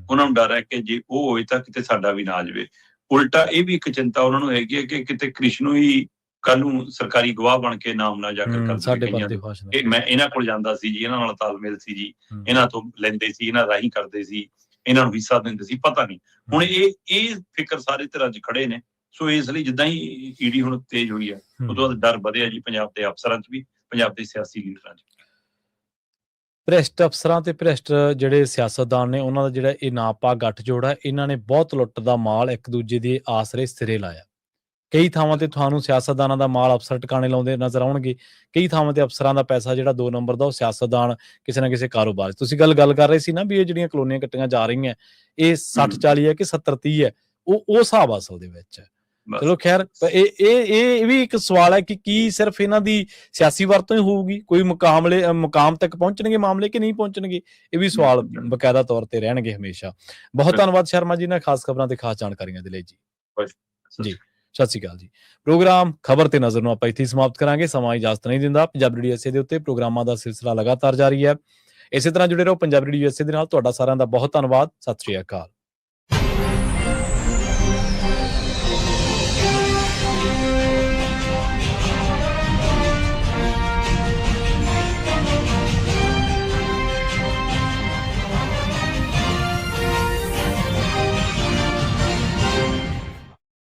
ਉਹਨਾਂ ਨੂੰ ਡਰ ਹੈ ਕਿ ਜੇ ਉਹ ਹੋਏ ਤਾਂ ਕਿਤੇ ਸਾਡਾ ਵੀ ਨਾ ਆ ਜਾਵੇ। ਉਲਟਾ ਇਹ ਵੀ ਇੱਕ ਚਿੰਤਾ ਉਹਨਾਂ ਨੂੰ ਹੈਗੀ ਹੈ ਕਿ ਕਿਤੇ ਕ੍ਰਿਸ਼ਨੂ ਹੀ ਕੱਲ ਨੂੰ ਸਰਕਾਰੀ ਗਵਾਹ ਬਣ ਕੇ ਨਾਮ ਨਾ ਉਜਾਗਰ ਕਰ ਦੇਵੇ। ਮੈਂ ਇਹਨਾਂ ਕੋਲ ਜਾਂਦਾ ਸੀ ਜੀ, ਇਹਨਾਂ ਨਾਲ ਤਾਲਮੇਲ ਸੀ ਜੀ, ਇਹਨਾਂ ਤੋਂ ਲੈਂਦੇ ਸੀ, ਇਹਨਾਂ ਰਾਹੀਂ ਕਰਦੇ ਸੀ, ਇਹਨਾਂ ਨੂੰ ਹਿੱਸਾ ਦਿੰਦੇ ਸੀ, ਪਤਾ ਨਹੀਂ। ਹੁਣ ਇਹ ਫਿਕਰ ਸਾਰੇ ਧਿਰਾਂ 'ਚ ਖੜੇ ਨੇ। ਸੋ ਇਸ ਲਈ ਜਿੱਦਾਂ ਹੀ ED ਹੁਣ ਤੇਜ਼ ਹੋਈ ਹੈ, ਉਦੋਂ ਬਾਅਦ ਡਰ ਵਧਿਆ ਜੀ ਪੰਜਾਬ ਦੇ ਅਫਸਰਾਂ 'ਚ ਵੀ, ਪੰਜਾਬ ਦੇ ਸਿਆਸੀ ਲੀਡਰਾਂ 'ਚ। ਭ੍ਰਿਸ਼ਟ ਅਫਸਰਾਂ ਤੇ ਭ੍ਰਿਸ਼ਟ ਜਿਹੜੇ ਸਿਆਸਤਦਾਨ ਨੇ, ਉਹਨਾਂ ਦਾ ਜਿਹੜਾ ਇਹ ਨਾਪਾ ਗੱਠਜੋੜ ਹੈ, ਇਹਨਾਂ ਨੇ ਬਹੁਤ ਲੁੱਟ ਦਾ ਮਾਲ ਇੱਕ ਦੂਜੇ ਦੇ ਆਸਰੇ ਸਿਰੇ ਲਾਇਆ। ਕਈ ਥਾਵਾਂ ਤੇ ਤੁਹਾਨੂੰ ਸਿਆਸਤਦਾਨਾਂ ਦਾ ਮਾਲ ਅਫਸਰ ਟਿਕਾਣੇ ਲਾਉਂਦੇ ਨਜ਼ਰ ਆਉਣਗੇ, ਕਈ ਥਾਵਾਂ ਤੇ ਅਫਸਰਾਂ ਦਾ ਪੈਸਾ ਜਿਹੜਾ 2 ਨੰਬਰ ਦਾ ਉਹ ਸਿਆਸਤਦਾਨ ਕਿਸੇ ਨਾ ਕਿਸੇ ਕਾਰੋਬਾਰ 'ਚ। ਤੁਸੀਂ ਗੱਲ ਕਰ ਰਹੇ ਸੀ ਨਾ ਵੀ ਇਹ ਜਿਹੜੀਆਂ ਕਲੋਨੀਆਂ ਕੱਟੀਆਂ ਜਾ ਰਹੀਆਂ, ਇਹ 60-40 ਹੈ ਕਿ 70-30 ਹੈ, ਉਹ ਹਿਸਾਬ ਅਸਲ ਦੇ ਵਿੱਚ ਹੈ। ਚਲੋ ਖੈਰ, ਇਹ ਵੀ ਇੱਕ ਸਵਾਲ ਹੈ ਕਿ ਕੀ ਸਿਰਫ ਇਹਨਾਂ ਦੀ ਸਿਆਸੀ ਵਰਤੋਂ ਹੀ ਹੋਊਗੀ, ਕੋਈ ਮੁਕਾਮ ਤੱਕ ਪਹੁੰਚਣਗੇ ਮਾਮਲੇ ਕਿ ਨਹੀਂ ਪਹੁੰਚਣਗੇ, ਇਹ ਵੀ ਸਵਾਲ ਬਕਾਇਦਾ ਤੌਰ ਤੇ ਰਹਿਣਗੇ ਹਮੇਸ਼ਾ। ਬਹੁਤ ਧੰਨਵਾਦ ਸ਼ਰਮਾ ਜੀ ਨਾਲ ਖਾਸ ਖਬਰਾਂ ਤੇ ਖਾਸ ਜਾਣਕਾਰੀਆਂ ਦੇ ਲਈ ਜੀ। ਸਤਿ ਸ਼੍ਰੀ ਅਕਾਲ ਜੀ। ਪ੍ਰੋਗਰਾਮ ਖਬਰ ਤੇ ਨਜ਼ਰ ਨੂੰ ਆਪਾਂ ਇੱਥੇ ਸਮਾਪਤ ਕਰਾਂਗੇ, ਸਮਾਂ ਇਜਾਜ਼ਤ ਨਹੀਂ ਦਿੰਦਾ। ਪੰਜਾਬੀ USA ਦੇ ਉੱਤੇ ਪ੍ਰੋਗਰਾਮਾਂ ਦਾ ਸਿਲਸਿਲਾ ਲਗਾਤਾਰ ਜਾਰੀ ਹੈ। ਇਸੇ ਤਰ੍ਹਾਂ ਜੁੜੇ ਰਹੋ ਪੰਜਾਬੀ USA ਦੇ ਨਾਲ। ਤੁਹਾਡਾ ਸਾਰਿਆਂ ਦਾ ਬਹੁਤ ਧੰਨਵਾਦ। ਸਤਿ ਸ਼੍ਰੀ ਅਕਾਲ।